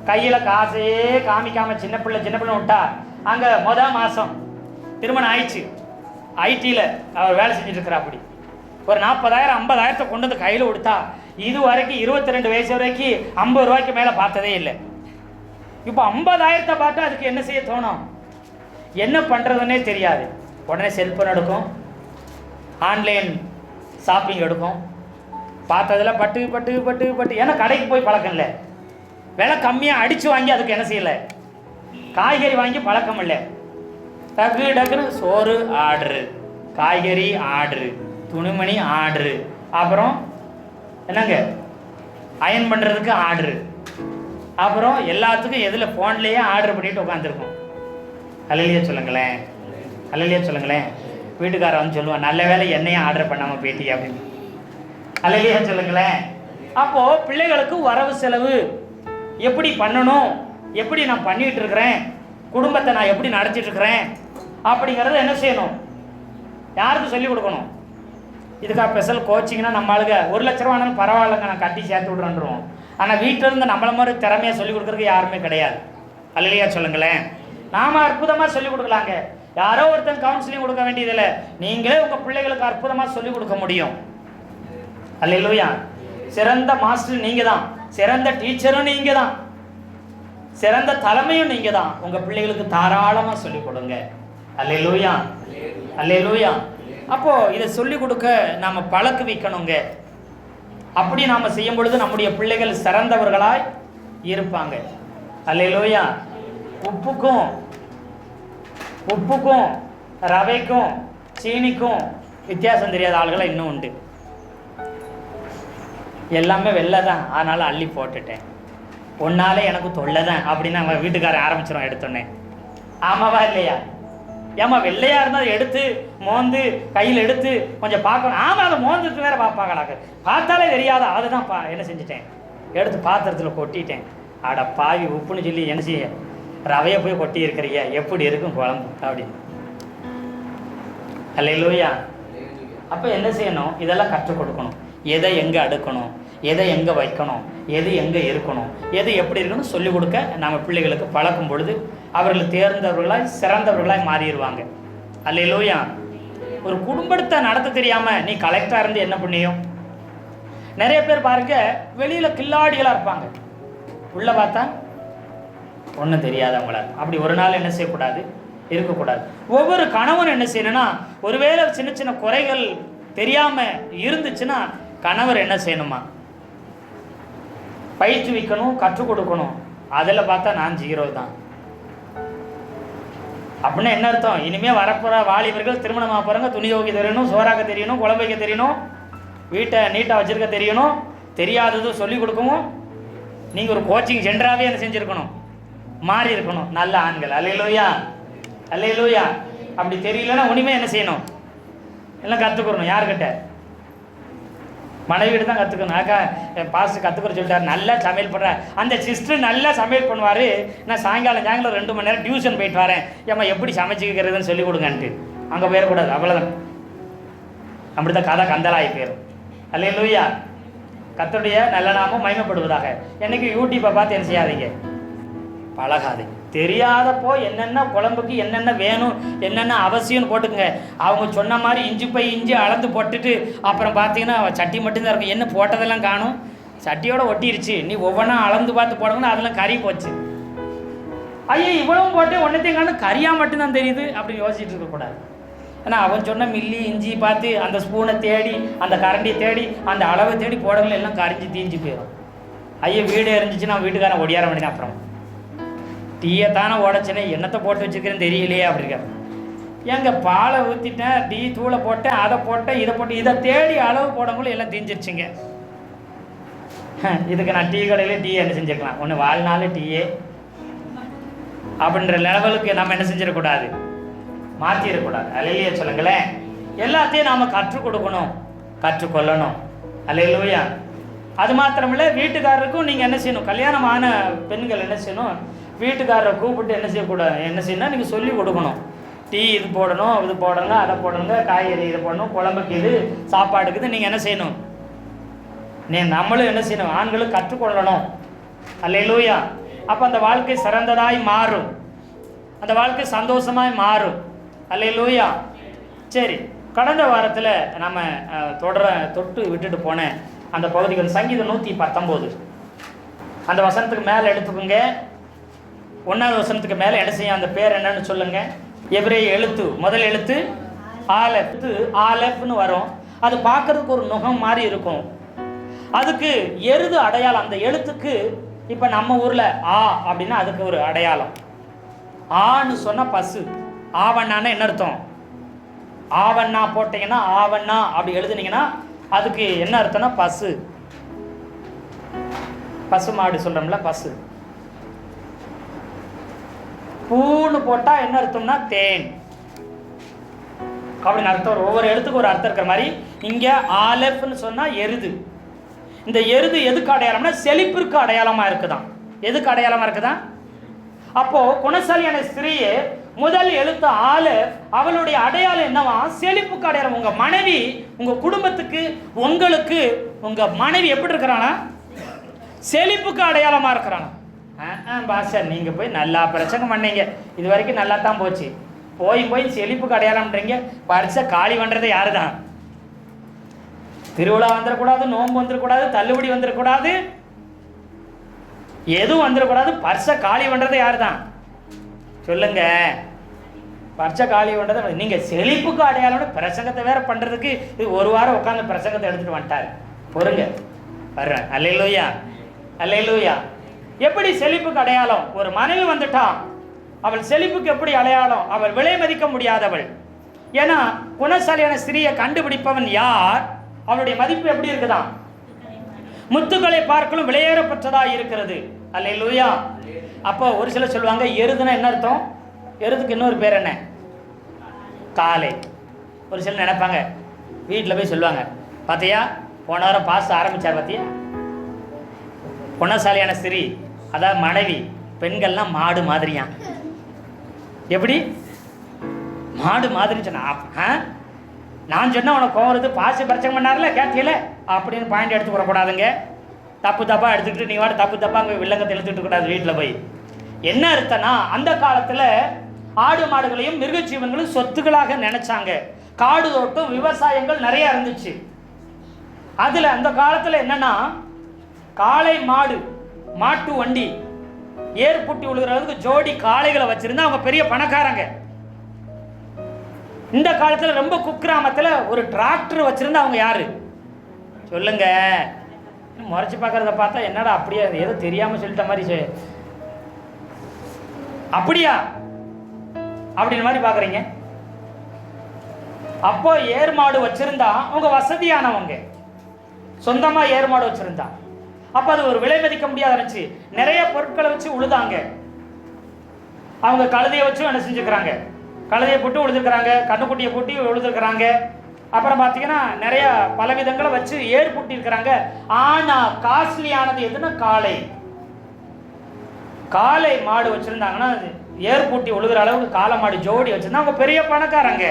கையில் காசையே காமிக்காமல் சின்ன பிள்ளை விட்டா அங்கே மாதம் திருமணம் ஆயிடுச்சு, ஐடியில் அவர் வேலை செஞ்சுட்டு இருக்கிறா. அப்படி ஒரு 40,000 50,000 கொண்டு வந்து கையில் கொடுத்தா இது வரைக்கும் 22 வயசு வரைக்கும் 50 ரூபாய்க்கு மேலே பார்த்ததே இல்லை. இப்போ 50,000 பார்த்தா அதுக்கு என்ன செய்ய தோணும்? என்ன பண்ணுறதுன்னே தெரியாது. உடனே செல்ஃபோன் எடுக்கும், ஆன்லைன் ஷாப்பிங் எடுக்கும். பார்த்ததில் பட்டு ஏன்னா கடைக்கு போய் பழக்கம் இல்லை, விலை கம்மியாக அடித்து வாங்கி அதுக்கு என்ன செய்யலை? காய்கறி வாங்கி பழக்கம் இல்லை. டக்குன்னு சோறு ஆர்டரு, காய்கறி ஆர்டரு, துணிமணி ஆர்டரு, அப்புறம் என்னங்க அயன் பண்ணுறதுக்கு ஆர்டரு, அப்புறம் எல்லாத்துக்கும் எதில் ஃபோன்லேயே ஆர்டர் பண்ணிட்டு உட்காந்துருக்கோம். அல்லேலூயா சொல்லுங்களேன், அல்லேலூயா சொல்லுங்களேன். வீட்டுக்காரர் வந்து சொல்லுவான், நல்ல வேலை என்னையும் ஆர்டர் பண்ணாமல் போயிட்டீ அப்படின்னு. அல்லேலூயா சொல்லுங்களேன். அப்போது பிள்ளைகளுக்கு வரவு செலவு எப்படி பண்ணணும், எப்படி நான் பண்ணிகிட்டு இருக்கிறேன், குடும்பத்தை நான் எப்படி நடத்திட்டு இருக்கிறேன், அப்படிங்கிறத என்ன செய்யணும், யாருக்கு சொல்லிக் கொடுக்கணும். இதுக்காக ஸ்பெஷல் கோச்சிங்னா நம்ம ஆளுங்க 1 லட்ச ரூபா ஆனாலும் பரவாயில்லைங்க நான் கட்டி சேர்த்து விட்றேன்றோம். ஆனால் வீட்டில் இருந்து நம்மளை மாதிரி திறமையாக சொல்லிக் கொடுக்குறதுக்கு யாருமே கிடையாது. அல்லையா சொல்லுங்களேன். நாம் அற்புதமாக சொல்லிக் கொடுக்கலாங்க. யாரோ ஒருத்தன் கவுன்சிலிங் கொடுக்க வேண்டியதில்லை, நீங்களே உங்கள் பிள்ளைகளுக்கு அற்புதமாக சொல்லிக் கொடுக்க முடியும். அல்லையா. சிறந்த மாஸ்டர் நீங்கள் தான், சிறந்த டீச்சரும் நீங்கள் தான், சிறந்த தலைமையும் நீங்கள் தான். உங்கள் பிள்ளைகளுக்கு தாராளமாக சொல்லிக் கொடுங்க. அல்லேலூயா, அல்லேலூயா. அப்போது இதை சொல்லிக் கொடுக்க நாம் பழக்க வைக்கணுங்க. அப்படி நாம் செய்யும் பொழுது நம்முடைய பிள்ளைகள் சிறந்தவர்களாய் இருப்பாங்க. அல்லேலூயா. உப்புக்கும் ரவைக்கும் சீனிக்கும் வித்தியாசம் தெரியாத ஆளுகளை இன்னும் உண்டு. எல்லாமே வெள்ளை தான், அதனால் அள்ளி போட்டுட்டேன், ஒன்னாலே எனக்கு தொல்லை தான் அப்படின்னு நம்ம வீட்டுக்காரன் ஆரம்பிச்சிடும் எடுத்தோன்னே. ஆமாவா இல்லையா? ஏமா வெள்ளையாக இருந்தால் எடுத்து மோந்து கையில் எடுத்து கொஞ்சம் பார்க்கணும். ஆமாம், அதை மோந்துட்டு வேற பார்ப்பாங்களாக்க, பார்த்தாலே தெரியாதா? அதுதான் என்ன செஞ்சுட்டேன், எடுத்து பாத்திரத்தில் கொட்டிட்டேன். அட பாவி, உப்புன்னு சொல்லி என்ன செய்ய, ரவையை போய் கொட்டி இருக்கிறீங்க, எப்படி இருக்கும் குழம்பு அப்படின்னு. அல்லேலூயா. அப்போ என்ன செய்யணும், இதெல்லாம் கற்றுக் கொடுக்கணும். எதை எங்கே அடுக்கணும், எதை எங்கே வைக்கணும், எது எங்கே இருக்கணும், எது எப்படி இருக்கணும் சொல்லிக் கொடுக்க நம்ம பிள்ளைகளுக்கு பழக்கும் பொழுது அவர்கள் தேர்ந்தவர்களாய் சிறந்தவர்களாய் மாறிடுவாங்க. அல்லேலூயா. ஒரு குடும்பத்தை நடத்த தெரியாமல் நீ கலெக்டராக இருந்து என்ன பண்ணியும்? நிறைய பேர் பாருங்க, வெளியில் கில்லாடிகளாக இருப்பாங்க, உள்ளே பார்த்தா ஒன்றும் தெரியாதவங்களா. அப்படி ஒரு நாள் என்ன செய்யக்கூடாது, இருக்கக்கூடாது. ஒவ்வொரு கணவன் என்ன செய்யணும்னா, ஒருவேளை சின்ன சின்ன குறைகள் தெரியாமல் இருந்துச்சுன்னா கணவர் என்ன செய்யணுமா, பயிற்றுவிக்கணும், கற்றுக் கொடுக்கணும். அதில் பார்த்தா நான் 0 தான். அப்படின்னா என்ன அர்த்தம், இனிமேல் வரப்போகிற வாலிபர்கள் திருமணமாக போகிறாங்க, துணி துவைக்க தெரியணும், சோறாக்க தெரியணும், குழம்பு வைக்க தெரியணும், வீட்டை நீட்டாக வச்சுருக்க தெரியணும், தெரியாததும் சொல்லிக் கொடுக்கவும் நீங்கள் ஒரு கோச்சிங் சென்டராகவே என்ன செஞ்சுருக்கணும், மாறி இருக்கணும். நல்ல ஆண்கள். அல்லேலூயா, அல்லேலூயா. அப்படி தெரியலன்னா உனிமே என்ன செய்யணும், எல்லாம் கற்றுக்கணும். யார்கிட்ட? மனைவிட்டு தான் கற்றுக்கணும். ஆக்கா பாஸ்டர் கற்றுக்கிற சொல்லிட்டார், நல்லா சமையல் பண்ணுற அந்த சிஸ்டர் நல்லா சமையல் பண்ணுவார், நான் சாயங்காலம் 2 மணி நேரம் டியூஷன் போயிட்டு வரேன், ஏம்மா எப்படி சமைச்சிக்கிறதுன்னு சொல்லிக் கொடுங்கன்ட்டு அங்கே போயிடக்கூடாது. அவ்வளோதான். அப்படி தான் கதை கந்தலாகி போயிடும். அல்லேலூயா. கர்த்தருடைய நல்ல நாமம் மகிமைப்படுவதாக. என்னைக்கு யூடியூப்பை பார்த்து என்ன செய்யாதீங்க, பழகாது. தெரியாதப்போ என்னென்ன குழம்புக்கு என்னென்ன வேணும், என்னென்ன அவசியம்னு போட்டுக்குங்க. அவங்க சொன்ன மாதிரி இஞ்சி அளந்து போட்டுட்டு அப்புறம் பார்த்தீங்கன்னா சட்டி மட்டும்தான் இருக்கும், என்ன போட்டதெல்லாம் காணும், சட்டியோட ஒட்டிருச்சு, நீ ஒவ்வொன்றா அளந்து பார்த்து போடணும்னு அதெல்லாம் கறி போச்சு. ஐயோ இவ்வளவும் போட்டு ஒன்றத்தையும் காணும், கறியாக மட்டும்தான் தெரியுது அப்படின்னு யோசிச்சுட்டு இருக்கக்கூடாது. ஏன்னா அவன் சொன்ன மில்லி இஞ்சி பார்த்து அந்த ஸ்பூனை தேடி அந்த கரண்டியை தேடி அந்த அளவை தேடி போடங்களை எல்லாம் கரிஞ்சு தீஞ்சு போயிடும். ஐயோ வீடு எரிஞ்சிச்சுன்னா வீட்டுக்காரன் ஒடியார வேண்டியதான். அப்புறம் டீயை தானே உடச்சினே, என்னத்தை போட்டு வச்சுக்கிறேன்னு தெரியலையே அப்படிங்க. ஏங்க பாலை ஊற்றிட்டேன், டீ தூளை போட்டேன், அதை போட்டேன், இதை போட்டு, இதை தேடி அளவு போடங்களும் எல்லாம் தீஞ்சிருச்சுங்க. இதுக்கு நான் டீ கடையிலே டீ என்ன செஞ்சுக்கலாம், ஒன்று வாழ்நாள் டீயே அப்படின்ற லெவலுக்கு நம்ம என்ன செஞ்சிடக்கூடாது, மாற்றிடக்கூடாது. அல்லேலூயா சொல்லுங்களேன். எல்லாத்தையும் நாம் கற்றுக் கொடுக்கணும், கற்றுக்கொள்ளணும். அல்லேலூயா. அது மாத்திரமில்லை, வீட்டுக்காரருக்கும் நீங்கள் என்ன செய்யணும், கல்யாணம் ஆன பெண்கள் என்ன செய்யணும், வீட்டுக்காரரை கூப்பிட்டு என்ன செய்யக்கூடாது, என்ன செய்யணும், நீங்கள் சொல்லி கொடுக்கணும். டீ இது போடணும், இது போடணுங்க, அதை போடணுங்க, காய்கறி இது போடணும், குழம்புக்கு இது, சாப்பாடுக்கு இது, நீங்கள் என்ன செய்யணும், நம்மளும் என்ன செய்யணும், ஆண்களும் கற்றுக்கொள்ளணும். அல்லேலூயா. அப்போ அந்த வாழ்க்கை சிறந்ததாய் மாறும், அந்த வாழ்க்கை சந்தோஷமாய் மாறும். அல்லேலூயா. சரி, கடந்த வாரத்தில் நம்ம தொட்டு விட்டுட்டு போனேன் அந்த பகுதிகள் சங்கீதம் 119 அந்த வசனத்துக்கு மேலே எடுத்துக்கோங்க. 1வது வசனத்துக்கு மேலே என்ன செய்யும், அந்த பேர் என்னன்னு சொல்லுங்க. எபிரேய எழுத்து, முதல் எழுத்து ஆலெஃப்னு வரும். அது பார்க்கறதுக்கு ஒரு நுகம் மாதிரி இருக்கும். அதுக்கு எருது அடையாளம். அந்த எழுத்துக்கு இப்போ நம்ம ஊரில் ஆ அப்படின்னா அதுக்கு ஒரு அடையாளம். ஆன்னு சொன்னால் பசு, ஆவண்ணான்னு என்ன அர்த்தம், ஆவண்ணா போட்டிங்கன்னா ஆவண்ணா அப்படி எழுதுனீங்கன்னா அதுக்கு என்ன அர்த்தம்னா பசு, பசு மாடு சொல்கிறோம்ல பசு. பூன்னு போட்டால் என்ன அர்த்தம்னா தேன் அப்படின்னு அர்த்தம். ஒவ்வொரு எழுத்துக்கு ஒரு அர்த்தம் இருக்கிற மாதிரி இங்கே ஆலெஃப்னு சொன்னால் எருது. இந்த எருது எதுக்கு அடையாளம்னா செழிப்பிற்கு அடையாளமாக இருக்குதான். எதுக்கு அடையாளமாக இருக்குதான்? அப்போது குணசாலியான ஸ்திரீயை முதல் எழுத்து ஆளு, அவளுடைய அடையாளம் என்னவா? செழிப்புக்கு அடையாளம். உங்க மனைவி, உங்க குடும்பத்துக்கு, உங்களுக்கு உங்க மனைவி எப்படி இருக்கிறானா? செழிப்புக்கு அடையாளமா இருக்கிறானா? பாஸ்டர் நீங்க போய் நல்லா பிரசங்கம் பண்ணீங்க, இது வரைக்கும் நல்லா தான் போச்சு, போய் செழிப்புக்கு அடையாளம்ன்றீங்க. பரிசை காலி பண்றது யாரு தான்? திருவிழா வந்துடக்கூடாது, நோன்பு வந்துடக்கூடாது, தள்ளுபடி வந்துடக்கூடாது, எதுவும் வந்துடக்கூடாது. பரிசை காலி பண்றது யாரு தான்? சொல்லுங்க. பரிசை காலி பண்றது நீங்க. செழிப்புக்கு அடையாளம் பிரசங்கத்தை வேற பண்றதுக்கு இது ஒரு வாரம் உட்காந்து பிரசங்கத்தை எடுத்துட்டு வந்துட்டாரு. பொறுங்க வர்றேன். அல்லேலூயா, அல்லேலூயா. எப்படி செழிப்புக்கு அடையாளம்? ஒரு மனைவி வந்துட்டான், அவள் செழிப்புக்கு எப்படி அடையாளம்? அவள் விலை மதிக்க முடியாதவள். ஏன்னா குணசாலியான ஸ்திரியை கண்டுபிடிப்பவன் யார்? அவளுடைய மதிப்பு எப்படி இருக்குதான்? முத்துக்களை பார்க்கலும் விலையேறப்பட்டதா இருக்கிறது. அல்லேலூயா. அப்போ ஒரு சிலர் சொல்லுவாங்க, எருதுன்னா என்ன அர்த்தம்? எருதுக்கு இன்னொரு பேர் என்ன? காலை. ஒரு சிலர் நினைப்பாங்க, வீட்டில் போய் சொல்லுவாங்க, பார்த்தியா போன வாரம் பாஸ்ட் ஆரம்பித்தார், பார்த்தியா குணசாலியான ஸ்திரீ, அதாவது மனைவி, பெண்கள்லாம் மாடு மாதிரியா. எப்படி மாடு மாதிரின்னு சொன்னா? நான் சொன்ன உனக்கு கோவம் வருது, பாசி பிரச்சனை பண்ணார்ல கேட்கல அப்படின்னு பாயிண்ட் எடுத்து வரக்கூடாதுங்க. தப்பாக எடுத்துக்கிட்டு நீ வாட தப்பாக அங்கே வில்லங்கத்தை எடுத்துக்கிட்டு கூடாது வீட்டில் போய். என்ன அர்த்தம்னா, அந்த காலத்தில் ஆடு மாடுகளையும் மிருக ஜீவன்களும் சொத்துக்களாக நினைச்சாங்க. காடு தோட்டம் விவசாயங்கள் நிறைய இருந்துச்சு. அதில் அந்த காலத்தில் என்னன்னா, காளை மாடு, மாட்டு வண்டி, ஏற்புட்டி விழுகிறதுக்கு ஜோடி காளைகளை வச்சிருந்தா அவங்க பெரிய பணக்காரங்க. இந்த காலத்தில் ரொம்ப குக்கிராமத்தில் ஒரு டிராக்டர் வச்சிருந்தா அவங்க யாரு? சொல்லுங்க. முறைச்சி பார்க்கறத பார்த்தா என்னடா அப்படியே ஏதோ தெரியாமல் சொல்லிட்ட மாதிரி, அப்படியா அப்படின்னு மாதிரி பார்க்குறீங்க. அப்போ ஏர் மாடு வச்சிருந்தா அவங்க வசதியானவங்க, சொந்தமாக ஏர் மாடு வச்சிருந்தா. அப்போ அது ஒரு விலை மதிக்க முடியாத இருந்துச்சு. நிறைய பொருட்களை வச்சு உழுதாங்க. அவங்க கழுதையை வச்சும் என்ன செஞ்சுக்கிறாங்க? கழுதையை போட்டு உழுதுருக்கிறாங்க, கண்ணுக்குட்டியை பூட்டி உழுதுருக்கிறாங்க. அப்புறம் பார்த்தீங்கன்னா நிறைய பலவிதங்களை வச்சு ஏர் பூட்டி இருக்கிறாங்க. ஆனால் காஸ்ட்லியானது எதுன்னா காளை. காளை மாடு வச்சுருந்தாங்கன்னா ஏர் பூட்டி உழுகிற அளவுக்கு காளை மாடு ஜோடி வச்சுருந்தா அவங்க பெரிய பணக்காரங்க.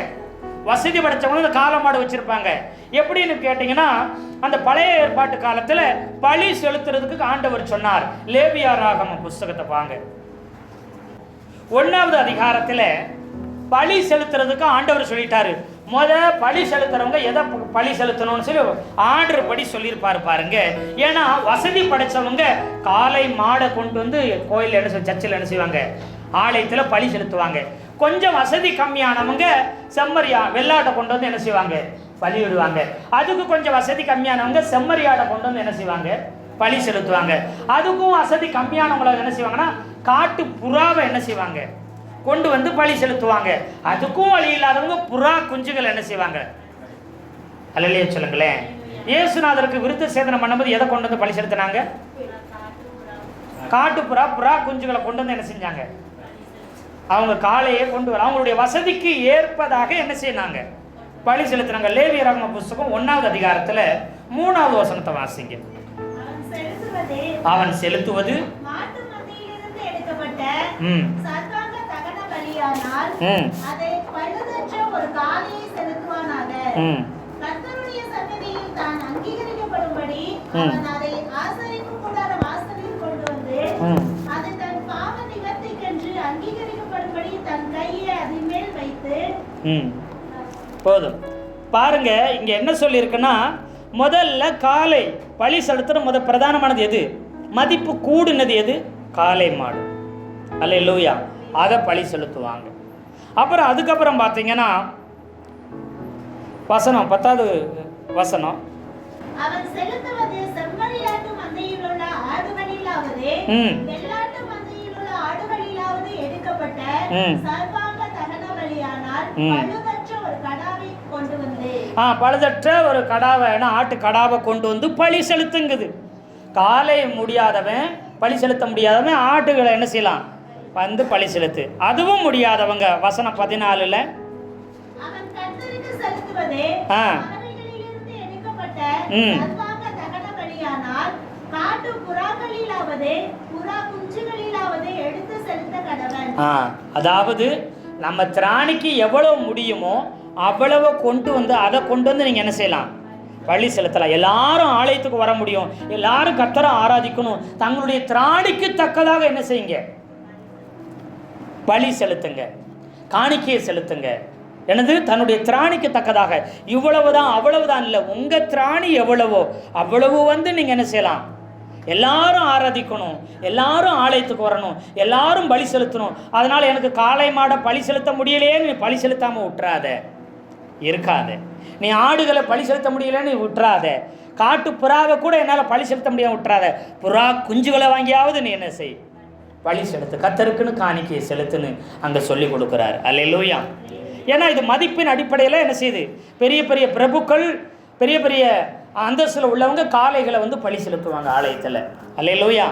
வசதி படைச்சவங்களும் இந்த காளை மாடு வச்சுருப்பாங்க. எப்படின்னு கேட்டிங்கன்னா, அந்த பழைய ஏற்பாட்டு காலத்தில் பலி செலுத்துறதுக்கு ஆண்டவர் சொன்னார். லேவியராகம புஸ்தகத்தை பாங்க, 1வது அதிகாரத்தில் பலி செலுத்துறதுக்கு ஆண்டவர் சொல்லிட்டாரு. பலி செலுத்துறவங்க எதை பலி செலுத்தணும்னு சொல்லி ஆர்டர் படி சொல்லியிருப்பாரு பாருங்க. ஏன்னா வசதி படைச்சவங்க காளை மாடை கொண்டு வந்து கோயில் என்ன சர்ச்சில் என்ன செய்வாங்க? ஆலயத்தில் பலி செலுத்துவாங்க. கொஞ்சம் வசதி கம்மியானவங்க செம்மறியா வெள்ளாட்டை கொண்டு வந்து என்ன செய்வாங்க? பலி விடுவாங்க. அதுக்கு கொஞ்சம் வசதி கம்மியானவங்க செம்மறியாடை கொண்டு வந்து என்ன செய்வாங்க? பலி செலுத்துவாங்க. அதுக்கும் வசதி கம்மியானவங்களை என்ன செய்வாங்கன்னா காட்டு புறாவை என்ன செய்வாங்க? கொண்டு வந்து பலி செலுத்துவாங்க. அதுக்கும் வழி இல்லாதவங்க புறா குஞ்சுகள் என்ன செய்வாங்க? அல்லையே சொல்லுங்களேன். இயேசுநாதருக்கு விருத்த சேதனம் பண்ணும்போது எதை கொண்டு வந்து பலி செலுத்தினாங்க? காட்டு புறா குஞ்சுகளை கொண்டு வந்து என்ன செஞ்சாங்க? அவங்க காலையே கொண்டு வர அவங்களுடைய வசதிக்கு ஏற்பதாக என்ன செய்யறாங்க? பலி செலுத்தினாங்க. லேவியராகம புஸ்தகம் 1வது அதிகாரத்தில் 3வது வசனத்தை வாசிங்க. அவன் செலுத்துவது போதும் பாருங்க. இங்க என்ன சொல்லி இருக்குன்னா, முதல்ல காலை பலி செலுத்துற பிரதானமானது எது? மதிப்பு கூடுனது எது? காளை மாடு. அல்லேலூயா. அதை பலி செலுத்துவாங்க. அப்புறம் அதுக்கப்புறம் பார்த்தீங்கன்னா வசனம் 10வது வசனம், அவன் செலுத்துவது செம்மறியாட்டு மந்தையில் உள்ள ஆடுகளிலாவது வெள்ளாட்டு மந்தையில் உள்ள ஆடுகளிலாவது எடுக்கப்பட்ட சர்வாங்க தகன பலியானால் பழுதற்ற ஒரு கடாவை கொண்டு வந்து பழுதற்ற ஒரு கடாவை ஆட்டு கடாவை கொண்டு வந்து பலி செலுத்துங்குது. காலை முடியாதவன் பலி செலுத்த முடியாதவன் ஆட்டுகளை என்ன செய்யலாம்? வந்து பலி செலுத்து. அதுவும் முடியாதவங்க வசனம் 14ல் அவன் கர்த்தருக்கு செலுத்துவதே பறவைகளிலிருந்து எடுக்கப்பட்ட சர்வாங்க தகன பலியானால் காட்டு புறாக்களிலாவது புறா குஞ்சுகளிலாவது எடுத்து செலுத்த கடவன். அதாவது நம்ம திராணிக்கு எவ்வளவு முடியுமோ அவ்வளவு கொண்டு வந்து அதை கொண்டு வந்து நீங்கள் என்ன செய்யலாம், பலி செலுத்தலாம். எல்லாரும் ஆலயத்துக்கு வர முடியும், எல்லாரும் கர்த்தரை ஆராதிக்கணும். தங்களுடைய திராணிக்கு தக்கதாக என்ன செய்யுங்க, பலி செலுத்துங்க, காணிக்கையை செலுத்துங்க. எனது தன்னுடைய திராணிக்கு தக்கதாக. இவ்வளவுதான் அவ்வளவுதான் இல்லை, உங்கள் திராணி எவ்வளவோ அவ்வளவு வந்து நீங்கள் என்ன செய்யலாம், எல்லாரும் ஆராதிக்கணும், எல்லாரும் ஆலயத்துக்கு வரணும், எல்லாரும் பலி செலுத்தணும். அதனால் எனக்கு காளை மாடை பலி செலுத்த முடியலையே நீ பலி செலுத்தாமல் விட்டுறாத, இருக்காத. நீ ஆடுகளை பலி செலுத்த முடியலன்னு விட்டுறாத. காட்டு புறாவை கூட என்னால் பலி செலுத்த முடியாமல் விட்டுறாத. புறா குஞ்சுகளை வாங்கியாவது நீ என்ன செய், பலி செலுத்து, கர்த்தருக்குன்னு காணிக்கையை செலுத்துன்னு அங்கே சொல்லி கொடுக்குறாரு. அல்லேலூயா. ஏன்னா இது மதிப்பின் அடிப்படையில் என்ன செய்யுது, பெரிய பெரிய பிரபுக்கள், பெரிய பெரிய அந்தஸ்தில் உள்ளவங்க காளைகளை வந்து பலி செலுத்துவாங்க ஆலயத்தில். அல்லேலூயா.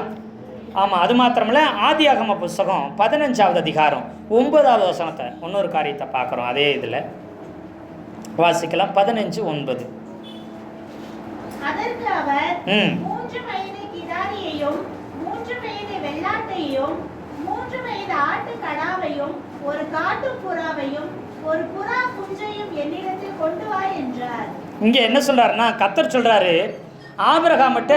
ஆமாம், அது மாத்திரமில்ல, ஆதியாகம புஸ்தகம் 15வது அதிகாரம் 9வது வசனத்தை இன்னொரு காரியத்தை பார்க்குறோம். அதே இதில் வாசிக்கலாம். 15:9. அதற்கு அவர் 3 வயது கிடாரியையும் 3 வயது வெள்ளாட்டையும் 3 வயது ஆட்டு கடாவையும் ஒரு காட்டு புறாவையும் ஒரு புறா குஞ்சையும் என்னிடத்தில் கொண்டு வா என்றார். இங்கே என்ன சொல்றாருன்னா, கர்த்தர் சொல்றாரு ஆபிரகாமிட்ட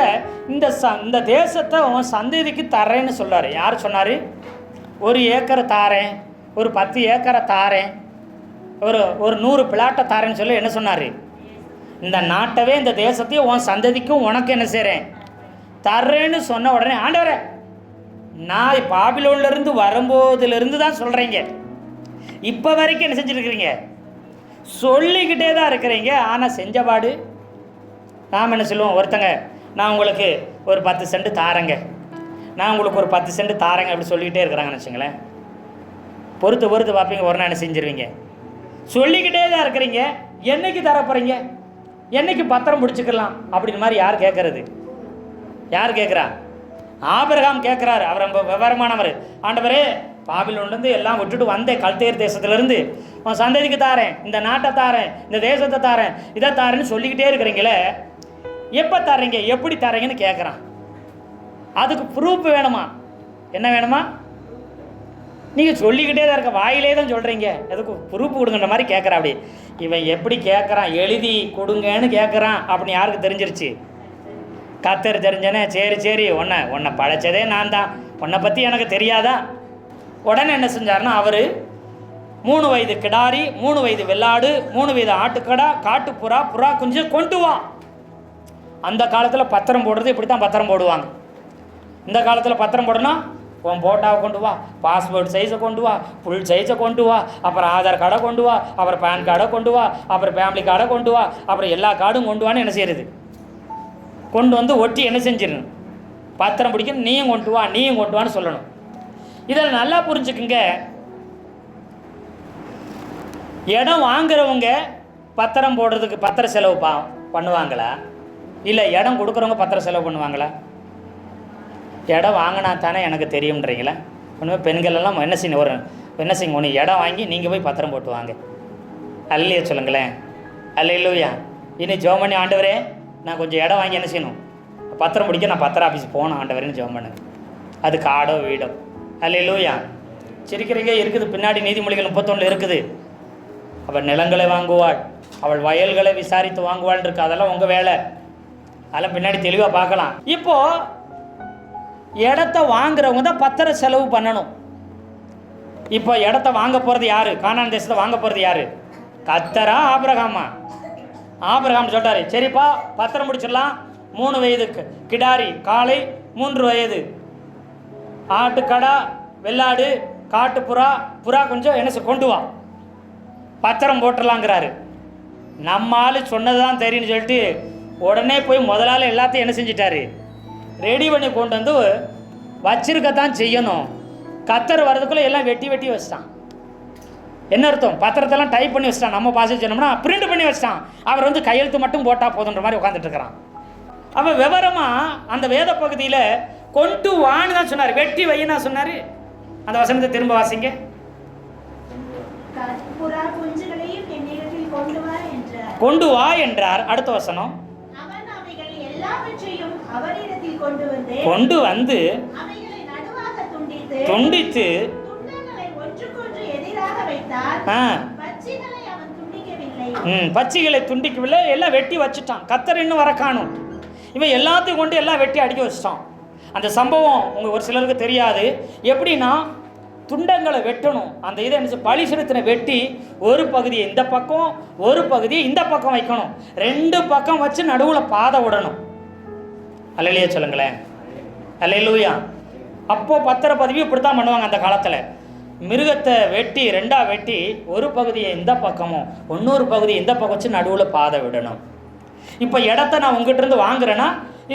இந்த தேசத்தை அவன் சந்ததிக்கு தரேன்னு சொல்றாரு. யார் சொன்னாரு? 1 ஏக்கரை தாரேன், ஒரு 10 ஏக்கரை தாரேன், ஒரு 100 பிளாட்டை தாரேன்னு சொல்லி என்ன சொன்னார்? இந்த நாட்டவே இந்த தேசத்தையும் உன் சந்ததிக்கும் உனக்கு என்ன செய்கிறேன் தர்றேன்னு சொன்ன உடனே, ஆண்டவரே நான் பாபிலோன்லேருந்து வரும்போதுலேருந்து தான் சொல்கிறீங்க, இப்போ வரைக்கும் என்ன செஞ்சுருக்கிறீங்க, சொல்லிக்கிட்டே தான் இருக்கிறீங்க, ஆனால் செஞ்சபாடு நாம் என்ன சொல்லுவோம், ஒருத்தங்க நான் உங்களுக்கு ஒரு 10 சென்ட் தாரேங்க, நான் உங்களுக்கு ஒரு 10 சென்ட் தாரேங்க அப்படி சொல்லிக்கிட்டே இருக்கிறாங்கன்னு வச்சுங்களேன். பொறுத்து பார்ப்பீங்க, ஒரு நாள் என்ன செஞ்சிருவீங்க, சொல்லிக்கிட்டே தான் இருக்கிறீங்க, என்னைக்கு தரப்போகிறீங்க, என்னைக்கு பத்திரம் பிடிச்சிக்கலாம் அப்படின்னு மாதிரி யார் கேட்கறது? யார் கேட்குறா? ஆபிரகாம் கேட்குறாரு. அவர் ரொம்ப விவரமானவர். ஆண்டவரே பாபிலோன்லேருந்து எல்லாம் விட்டுட்டு வந்தேன், கல்தேர் தேசத்துலேருந்து உன் சந்ததிக்கு தாரேன், இந்த நாட்டை தாரேன், இந்த தேசத்தை தாரேன், இதை தாரேன்னு சொல்லிக்கிட்டே இருக்கிறீங்களே, எப்போ தர்றீங்க, எப்படி தரீங்கன்னு கேட்குறான். அதுக்கு ப்ரூஃப் வேணுமா? என்ன வேணுமா? நீங்கள் சொல்லிக்கிட்டே தான் இருக்க, வாயிலே தான் சொல்கிறீங்க, அதுக்கு ப்ரூஃப் கொடுங்கன்ற மாதிரி கேட்குறான். அப்படி இவன் எப்படி கேட்குறான், எழுதி கொடுங்கன்னு கேட்குறான் அப்படின்னு யாருக்கு தெரிஞ்சிருச்சு? கர்த்தர் தெரிஞ்சனே. சரி உன்னை படைச்சதே நான் தான், உன்னை பற்றி எனக்கு தெரியாதா? உடனே என்ன செஞ்சார்னா, அவர் 3 வயது கிடாரி, 3 வயது வெள்ளாடு, 3 வயது ஆட்டுக்கடா, காட்டுப்புறா, புறா குஞ்சு கொண்டு வா. அந்த காலத்தில் பத்திரம் போடுறது இப்படி தான் பத்திரம் போடுவாங்க. இந்த காலத்தில் பத்திரம் போடணும், உன் போட்டாவை கொண்டு வா, பாஸ்போர்ட் சைஸை கொண்டு வா, ஃபுல் சைஸை கொண்டு வா, அப்புறம் ஆதார் கார்டை கொண்டு வா, அப்புறம் பேன் கார்டை கொண்டு வா, அப்புறம் ஃபேமிலி கார்டை கொண்டு வா, அப்புறம் எல்லா கார்டும் கொண்டு வான்னு என்ன செய்யறது, கொண்டு வந்து ஒட்டி என்ன செஞ்சிடணும், பத்திரம் பிடிக்கணும், நீயும் கொண்டு வான்னு சொல்லணும். இதில் நல்லா புரிஞ்சுக்குங்க, இடம் வாங்குறவங்க பத்திரம் போடுறதுக்கு பத்திர செலவு பண்ணுவாங்களா, இல்லை இடம் கொடுக்குறவங்க பத்திர செலவு பண்ணுவாங்களா? இடம் வாங்கினா தானே எனக்கு தெரியும்ன்றீங்களா? ஒன்றுமே பெண்கள் எல்லாம் என்ன செய்யுங்க, ஒன்று இடம் வாங்கி நீங்கள் போய் பத்திரம் போட்டு வாங்க. அல்லையா சொல்லுங்களேன். அல்லையா. இனி ஜெபம் பண்ணி, ஆண்டவரே நான் கொஞ்சம் இடம் வாங்கி என்ன செய்யணும், பத்திரம் பிடிக்க நான் பத்திர ஆஃபீஸ் போகணும் ஆண்டவரேன்னு ஜெபம் பண்ணுங்க. அது காடோ வீடோ. அல்லையா. சிரிக்கிறீங்க, இருக்குது பின்னாடி நீதிமொழிகள் 31 இருக்குது. அவள் நிலங்களை வாங்குவாள், அவள் வயல்களை விசாரித்து வாங்குவாள் இருக்கு. அதெல்லாம் உங்கள் வேலை, அதெல்லாம் பின்னாடி தெளிவாக பார்க்கலாம். இப்போது இடத்த வாங்குறவங்க தான் பத்திர செலவு பண்ணணும். இப்போ இடத்த வாங்க போகிறது யார்? கானான் தேசத்தை வாங்க போகிறது யார்? கர்த்தரா ஆபிரகாமா? ஆபிரகாம் சொல்கிறாரு, சரிப்பா பத்திரம் முடிச்சிடலாம். 3 வயது கிடாரி காளை, 3 வயது ஆட்டுக்கடா, வெள்ளாடு, காட்டுப்புறா, புறா கொஞ்சம் என்ன கொண்டு வா, பத்திரம் போட்டுடலாங்கிறாரு. நம்ம ஆள் சொன்னது தான் தெரியும்னு சொல்லிட்டு உடனே போய் முதலாளி எல்லாத்தையும் என்ன செஞ்சிட்டாரு, ரெடி பண்ணி கொண்டு வந்து வச்சிருக்கத்தான் செய்யணும். கர்த்தர் வர்றதுக்குள்ளே எல்லாம் வெட்டி வச்சிட்டான். என்ன அர்த்தம்? பத்திரத்தெல்லாம் டைப் பண்ணி வச்சிட்டான். நம்ம பாச சொன்னோம்னா பிரிண்ட் பண்ணி வச்சிட்டான். அவர் வந்து கையெழுத்து மட்டும் போட்டால் போதுன்ற மாதிரி உட்காந்துட்டு இருக்கிறான். அவன் விவரமாக அந்த வேத பகுதியில் கொண்டு வான்னு தான் சொன்னார், வெட்டி வையினா சொன்னார். அந்த வசனத்தை திரும்ப வாசிங்க. கொண்டு வா என்றார். அடுத்த வசனம், கொண்டு வந்து துண்டித்து துண்டித்தார், பட்சிகளை அவன் துண்டிக்கவில்லை. பட்சிகளை துண்டிக்கவில்லை, எல்லாம் வெட்டி வச்சுட்டான். கர்த்தர் இன்னும் வர காணும். இவன் எல்லாத்தையும் கொண்டு எல்லாம் வெட்டி அடிக்க வச்சுட்டான். அந்த சம்பவம் உங்கள் ஒரு சிலருக்கு தெரியாது. எப்படின்னா, துண்டங்களை வெட்டணும். அந்த இதை என்ன பலி செலுத்தின வெட்டி ஒரு பகுதியை இந்த பக்கம், ஒரு பகுதியை இந்த பக்கம் வைக்கணும். 2 பக்கம் வச்சு நடுவில் பாதை விடணும். அல்லேலூயா சொல்லுங்களேன். அல்லேலூயா. அப்போது பத்திரப்பதிவு இப்படி தான் பண்ணுவாங்க அந்த காலத்தில். மிருகத்தை வெட்டி 2ஆக வெட்டி ஒரு பகுதியை இந்த பக்கமும் இன்னொரு பகுதியை இந்த பக்கம் வச்சு நடுவில் பாதை விடணும். இப்போ இடத்த நான் உங்ககிட்ட இருந்து வாங்குறேன்னா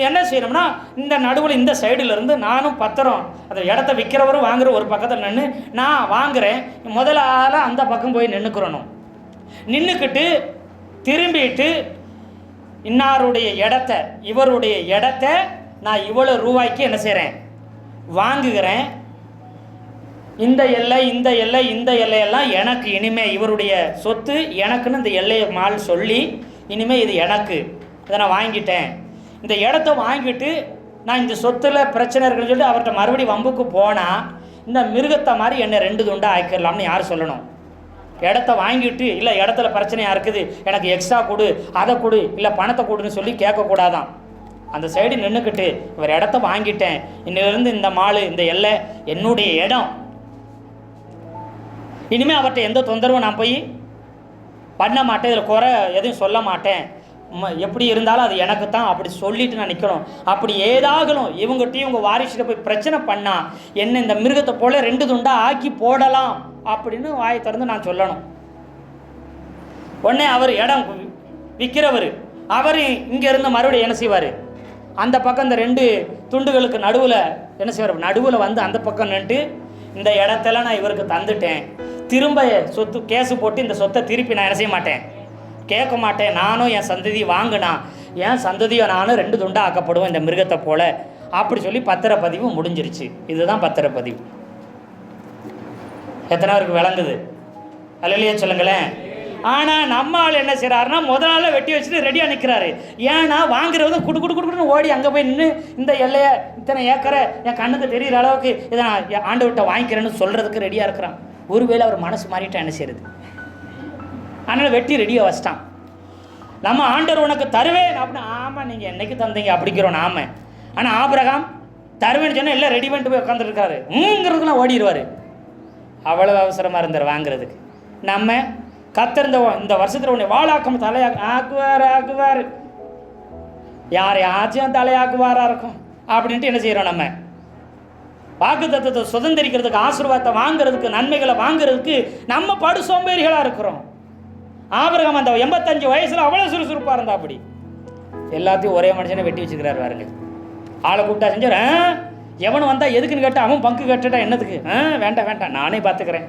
என்ன செய்யணும்னா, இந்த நடுவில் இந்த சைடுலேருந்து நானும் பத்திரம் அந்த இடத்த விற்கிறவரும் வாங்குற ஒரு பக்கத்தில் நின்று நான் வாங்குகிறேன். முதல்ல ஆளாக அந்த பக்கம் போய் நின்றுக்கிறணும். நின்றுக்கிட்டு திரும்பிட்டு இன்னாருடைய இடத்த, இவருடைய இடத்த நான் இவ்வளோ ரூபாய்க்கு என்ன செய்கிறேன், வாங்குகிறேன். இந்த எல்லை, இந்த எல்லை, இந்த எல்லையெல்லாம் எனக்கு இனிமேல் இவருடைய சொத்து, எனக்குன்னு இந்த எல்லையை மால் சொல்லி இனிமேல் இது எனக்கு, இதை நான் வாங்கிட்டேன். இந்த இடத்த வாங்கிட்டு நான் இந்த சொத்தில் பிரச்சனை இருக்குன்னு சொல்லிட்டு அவர்கிட்ட மறுபடியும் வம்புக்கு போனால் இந்த மிருகத்தை மாதிரி என்னை 2 துண்டாக ஆக்கிடலாம்னு யார் சொல்லணும்? இடத்த வாங்கிட்டு இல்லை இடத்துல பிரச்சனையாக இருக்குது, எனக்கு எக்ஸ்ட்ரா கொடு, அதை கொடு, இல்லை பணத்தை கொடுன்னு சொல்லி கேட்கக்கூடாதான். அந்த சைடு நின்றுக்கிட்டு இவர் இடத்த வாங்கிட்டேன், இன்னிலிருந்து இந்த மாலு, இந்த எல்லை என்னுடைய இடம், இனிமேல் அவர்கிட்ட எந்த தொந்தரவும் நான் போய் பண்ண மாட்டேன், இதில் குறை எதுவும் சொல்ல மாட்டேன், எப்படி இருந்தாலும் அது எனக்கு தான் அப்படி சொல்லிட்டு நான் நிற்கணும். அப்படி ஏதாகணும் இவங்ககிட்டையும் இவங்க வாரிசிட்ட போய் பிரச்சனை பண்ணால் என்ன இந்த மிருகத்தை போல் 2 துண்டாக ஆக்கி போடலாம் அப்படின்னு வாயை திறந்து நான் சொல்லணும். உடனே அவர் இடம் விற்கிறவர் அவர் இங்கே இருந்து மறுபடியும் என்ன செய்வார், அந்த பக்கம் இந்த 2 துண்டுகளுக்கு நடுவில் என்ன செய்வார், நடுவில் வந்து அந்த பக்கம் நின்று இந்த இடத்தெல்லாம் நான் இவருக்கு தந்துட்டேன், திரும்ப சொத்து கேஸு போட்டு இந்த சொத்தை திருப்பி நான் என்ன செய்ய மாட்டேன், கேட்க மாட்டேன், நானும் என் சந்ததியை வாங்கினா என் சந்ததியை நானும் 2 துண்டாக ஆக்கப்படுவேன் இந்த மிருகத்தை போல் அப்படி சொல்லி பத்திரப்பதிவு முடிஞ்சிருச்சு. இதுதான் பத்திரப்பதிவு. எத்தனை பேருக்கு விளங்குது? அல்லேலூயா சொல்லுங்களேன். ஆனால் நம்ம ஆள் என்ன செய்கிறாருன்னா முதல் நாளில் வெட்டி வச்சுட்டு ரெடியாக நிற்கிறாரு. ஏன்னா வாங்குறது குடுக்குன்னு ஓடி அங்கே போய் நின்று இந்த எல்லையை இத்தனை ஏக்கரை என் கண்ணுக்கு தெரிகிற அளவுக்கு இதை நான் ஆண்டவர்கிட்ட வாங்கிக்கிறேன்னு சொல்கிறதுக்கு ரெடியாக இருக்கிறான். ஒருவேளை அவர் மனசு மாறிட்டா என்ன செய்யுது? அதனால் வெட்டி ரெடியாக வச்சிட்டான். நம்ம ஆண்டவர் உனக்கு தருவேன் அப்படின்னு, ஆமாம் நீங்கள் என்னைக்கு தந்தீங்க அப்படிங்கிறோம் நாம. ஆனால் ஆபிரகாம் தருவேன்னு சொன்னால் எல்லாம் ரெடி பண்ணிட்டு போய் உட்காந்துருக்காரு. ங்கிறதுக்குலாம் ஓடிடுவார். அவ்வளோ அவசரமாக இருந்தார் வாங்குறதுக்கு. நம்ம கர்த்தர் இந்த வருஷத்தில் உன்னை வாழாக்கம் ஆக்குவார் யாரையாச்சும் தலையாக்குவாராக இருக்கும் அப்படின்ட்டு என்ன செய்கிறோம்? நம்ம வாக்கு தத்துவத்தை சுதந்திரிக்கிறதுக்கு, ஆசீர்வாதத்தை வாங்குறதுக்கு, நன்மைகளை வாங்குறதுக்கு நம்ம படு சோம்பேறிகளாக இருக்கிறோம். ஆபிரகாம் அந்த 85 வயசில் அவ்வளோ சுறுசுறுப்பாக இருந்தா. அப்படி எல்லாத்தையும் ஒரே மனுஷனை வெட்டி வச்சுக்கிறாரு பாருங்க. ஆளை கூப்பிட்டா செஞ்சார். எவனும் வந்தால் எதுக்குன்னு கேட்டால் அவன் பங்கு கேட்டுட்டா என்னதுக்கு? வேண்டாம் நானே பார்த்துக்கிறேன்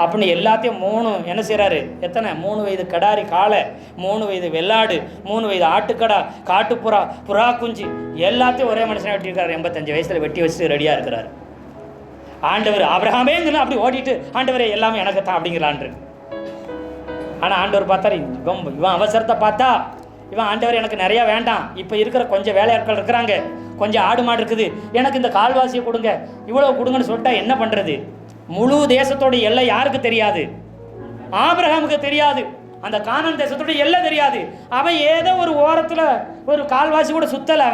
அப்படின்னு எல்லாத்தையும் 3 என்ன செய்கிறாரு, எத்தனை 3 வயது கடாரி காளை, 3 வயது வெள்ளாடு, 3 வயது ஆட்டுக்கடா, காட்டுப்புறா, புறா குஞ்சு எல்லாத்தையும் ஒரே மனுஷனை வெட்டியிருக்காரு. 85 வயசில் வெட்டி வச்சுட்டு ரெடியாக இருக்கிறாரு. ஆண்டவர் ஆபிரகாமே இருந்தாலும் அப்படி ஓடிட்டு ஆண்டவரே எல்லாமே எனக்கு தான் அப்படிங்கிறான்று. ஆனால் ஆண்டவர் பார்த்தாரு, இவன் அவசரத்தை பார்த்தா இவன் ஆண்டவர் எனக்கு நிறையா வேண்டாம், இப்போ இருக்கிற கொஞ்சம் வேலையாட்கள் இருக்கிறாங்க, கொஞ்சம் ஆடு மாடு இருக்குது, எனக்கு இந்த கால்வாசியை கொடுங்க, இவ்வளோ கொடுங்கன்னு சொல்லிட்டா என்ன பண்ணுறது? முழு தேசத்தோட எல்லை யாருக்கு தெரியாது? ஆபிரகாமுக்கு தெரியாது. அந்த கானான் தேசத்தோட எல்லை தெரியாது. அவன் ஏதோ ஒரு ஓரத்தில் ஒரு கால்வாசி கூட சுத்தலை.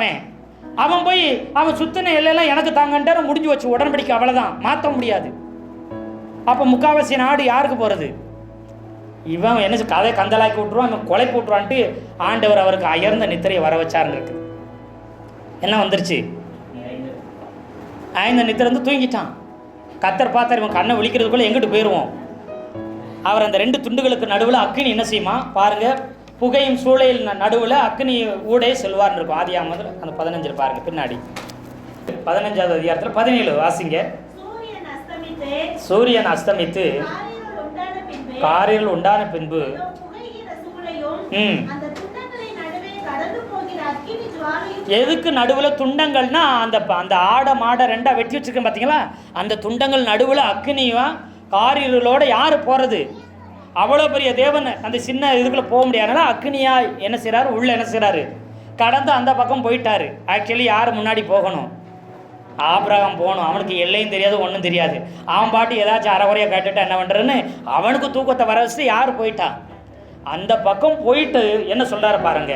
அவன் போய் அவன் சுத்தின எல்லையெல்லாம் எனக்கு தாங்கன்ட்டு முடிஞ்சு வச்சு உடன்படிக்கை, அவ்வளோதான், மாற்ற முடியாது. அப்போ முக்காவாசி நாடு யாருக்கு போகிறது? இவன் என்ன கதை கந்தலாக்கி விட்டுருவான், இவன் கொலை போட்டுருவான்ட்டு ஆண்டவர் அவருக்கு அயர்ந்த நித்திரையை வர வச்சாருன்னு இருக்கு. என்ன வந்துருச்சு? அயர்ந்த நித்திரை வந்து தூங்கிட்டான். கர்த்தர் பார்த்தார், இவன் கண்ணை விழிக்கிறதுக்குள்ளே எங்கிட்டு போயிடுவோம். அவர் அந்த 2 துண்டுகளுக்கு நடுவில் அக்கினி என்ன செய்யுமா பாருங்க, புகையும் சூளையில் நடுவில் அக்கினி ஊடே செல்வார்னு இருக்கும். ஆதியாகமத்தில் அந்த 15 பாருங்க, பின்னாடி 15வது அதிகாரத்தில் 17 வாசிங்க. சூரியன் அஸ்தமித்து காரில் உண்டான பின்பு எதுக்கு நடுவில் துண்டங்கள்னா அந்த ஆடை மாடை 2 வெட்டி வச்சிருக்கேன் பார்த்தீங்களா, அந்த துண்டங்கள் நடுவில் அக்னியும் காரிகளோட யார் போகிறது? அவ்வளோ பெரிய தேவன் அந்த சின்ன இதுக்குள்ளே போக முடியாதுனால அக்னியா என்ன செய்கிறாரு, உள்ளே என்ன செய்கிறாரு, கடந்து அந்த பக்கம் போயிட்டாரு. ஆக்சுவலி யார் முன்னாடி போகணும்? ஆபிரகாம் போகணும், அவனுக்கு எல்லையும் தெரியாது ஒன்றும் தெரியாது. அவன் பாட்டு ஏதாச்சும் அறகுறையாக கேட்டுட்டா என்ன பண்ணுறேன்னு அவனுக்கு தூக்கத்தை வர வச்சுட்டு யார் போயிட்டா? அந்த பக்கம் போயிட்டு என்ன சொல்கிறாரு பாருங்க,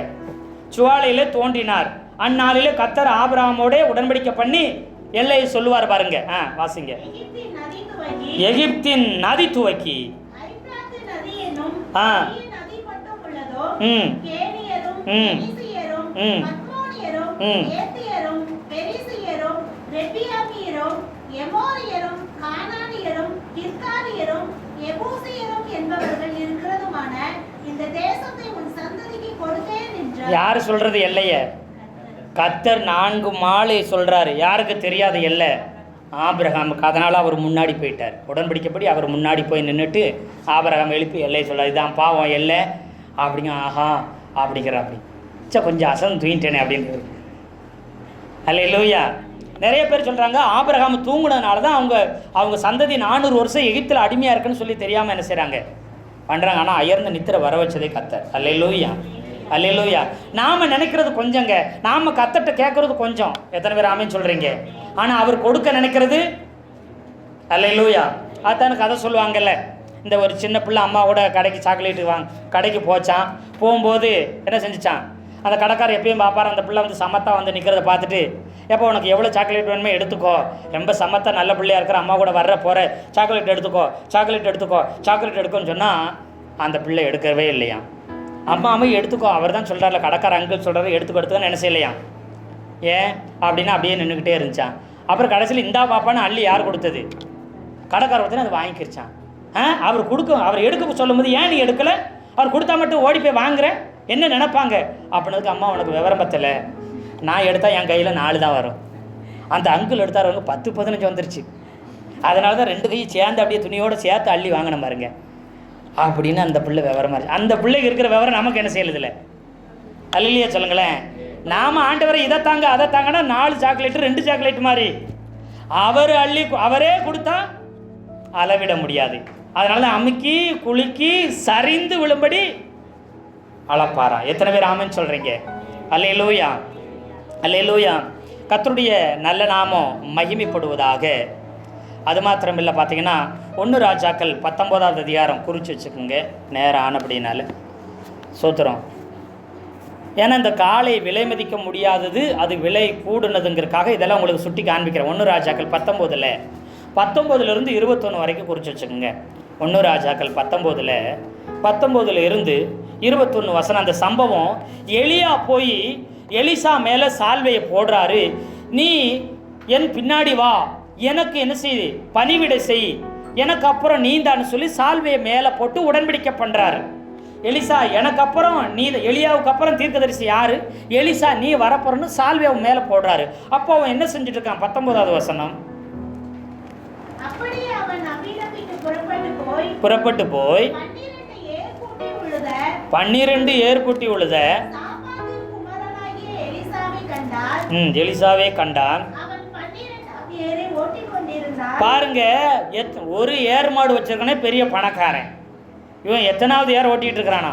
சுவாலையிலே தோன்றினார், அந்நாளிலே கர்த்தர் ஆபிரகாமோட உடன்படிக்கை பண்ணி எல்லையை சொல்லுவார் பாருங்க. வாசிங்க. எகிப்தின் நதி துவக்கி யாரு சொல்றது எல்லைய? கர்த்தர் 4 மாலை சொல்றாரு. யாருக்கு தெரியாது எல்லை? ஆபிரகாமுக்கு. அதனால் அவர் முன்னாடி போயிட்டார். உடன்படிக்கைப்படி அவர் முன்னாடி போய் நின்றுட்டு ஆபிரகாம் எழுப்பி எல்லையை சொல்கிறார், இதான் பாவம் எல்லை அப்படிங்க. ஆஹா அப்படிங்கிற அப்படி கொஞ்சம் அசந்து தூங்கிட்டேனே அப்படின்னு. அல்லேலூயா. நிறைய பேர் சொல்கிறாங்க ஆபிரகாம் தூங்குனதுனால தான் அவங்க சந்ததி 400 வருஷம் எகிப்தில் அடிமையாக இருக்குன்னு சொல்லி தெரியாமல் என்ன செய்கிறாங்க பண்ணுறாங்க. ஆனால் அயர்ந்த நித்திரை வர வச்சதே கர்த்தர். அல்லேலூயா, அல்லேலூயா. நாம் நினைக்கிறது கொஞ்சங்க, நாம் கர்த்தர்ட்ட கேட்குறது கொஞ்சம். எத்தனை பேர் ஆமேன்னு சொல்கிறீங்க? ஆனால் அவர் கொடுக்க நினைக்கிறது. அல்லேலூயா. அதான கதை சொல்லுவாங்கல்ல, இந்த ஒரு சின்ன பிள்ளை அம்மாவோட கடைக்கு சாக்லேட்டு கடைக்கு போச்சான். போகும்போது என்ன செஞ்சிச்சான், அந்த கடைக்காரர் எப்பயும் பார்ப்பார், அந்த பிள்ளை வந்து சமத்தா வந்து நிற்கிறத பார்த்துட்டு, எப்போ உனக்கு எவ்வளோ சாக்லேட் வேணுமோ எடுத்துக்கோ, ரொம்ப சமத்தா நல்ல பிள்ளையாக இருக்கிற அம்மா கூட போகிற சாக்லேட் எடுத்துக்கோ, சாக்லேட் எடுத்துக்கோ, சாக்லேட் எடுக்கோன்னு சொன்னால் அந்த பிள்ளை எடுக்கவே இல்லையா. அம்மாவை எடுத்துக்கோ, அவர் தான் சொல்கிறார்ல, கடைக்கார அங்கிள் சொல்கிறாரு எடுத்துக்கோன்னு என்ன செய்யலையா. ஏன் அப்படின்னா அப்படியே நின்றுக்கிட்டே இருந்துச்சான். அப்புறம் கடைசியில் இந்தா பாப்பான்னு அள்ளி யார் கொடுத்தது? கடைக்கார ஒருத்தனை அதை வாங்கிக்கிருச்சான். அவர் எடுக்க சொல்லும்போது ஏன் நீ எடுக்கலை, அவர் கொடுத்தா மட்டும் ஓடி போய் வாங்குறேன் என்ன நினைப்பாங்க அப்படின்னதுக்கு, அம்மா உனக்கு விவரம் பத்தலை, நான் எடுத்தால் என் கையில் 4 தான் வரும், அந்த அங்கிள் எடுத்தாரவங்க 10-15 வந்துருச்சு, அதனால தான் 2 கையும் சேர்ந்து அப்படியே துணியோடு சேர்த்து அள்ளி வாங்கின பாருங்க அப்படின்னு அந்த பிள்ளை விவரமாக இருந்துச்சு. அந்த பிள்ளைக்கு இருக்கிற விவரம் நமக்கு என்ன செய்யறதில்ல. அல்லையா சொல்லுங்களேன். நாம் ஆண்டவரை இதை தாங்க அதை தாங்கன்னா 4 சாக்லேட்டு 2 சாக்லேட் மாதிரி அவர் அள்ளி அவரே கொடுத்தா அளவிட முடியாது. அதனால தான் அமுக்கி குலுக்கி சரிந்து விழும்படி அளப்பாரா. எத்தனை பேர் ஆமென்னு சொல்கிறீங்க? அல்லேலூயா, அல்லேலூயா. கர்த்தருடைய நல்ல நாமம் மகிமைப்படுவதாக. அது மாத்திரம் இல்லை, பார்த்தீங்கன்னா 1 ராஜாக்கள் 19வது அதிகாரம் குறித்து வச்சுக்கோங்க, நேரம் ஆனப்படினால சோத்திரம். ஏன்னா இந்த காலை விலை மதிக்க முடியாதது, அது விலை கூடுனதுங்கிறதுக்காக இதெல்லாம் உங்களுக்கு சுட்டி காண்பிக்கிறேன். 1 ராஜாக்கள் 19 21 வரைக்கும் குறித்து வச்சுக்கோங்க. 1 ராஜாக்கள் 19 இருந்து 21 வசனம். அந்த சம்பவம், எலியா போய் எலிசா மேலே சால்வையை போடுறாரு. நீ என் பின்னாடி வா, எனக்கு என்ன செய், பணிவிடை செய், எனக்கு அப்புறம் நீந்தான்னு சொல்லி சால்வையை மேலே போட்டு உடன்படிக்கை பண்ணுறாரு. எலிசா எனக்கு அப்புறம் நீ, எலியாவுக்கு அப்புறம் தீர்க்கதரிசி யாரு? எலிசா, நீ வரப்போறன்னு சால்வையை மேலே போடுறாரு. அப்போ அவன் என்ன செஞ்சுட்டு இருக்கான்? 19வது வசனம். புறப்பட்டு போய் 12 ஏர்பூட்டி உழுத எலிசாவே கண்டான். பாருங்க, ஒரு ஏர் மாடு வச்சிருக்கானே பெரிய பணக்காரன். இவன் எத்தனாவது ஏர் ஓட்டிகிட்டு இருக்கிறானா?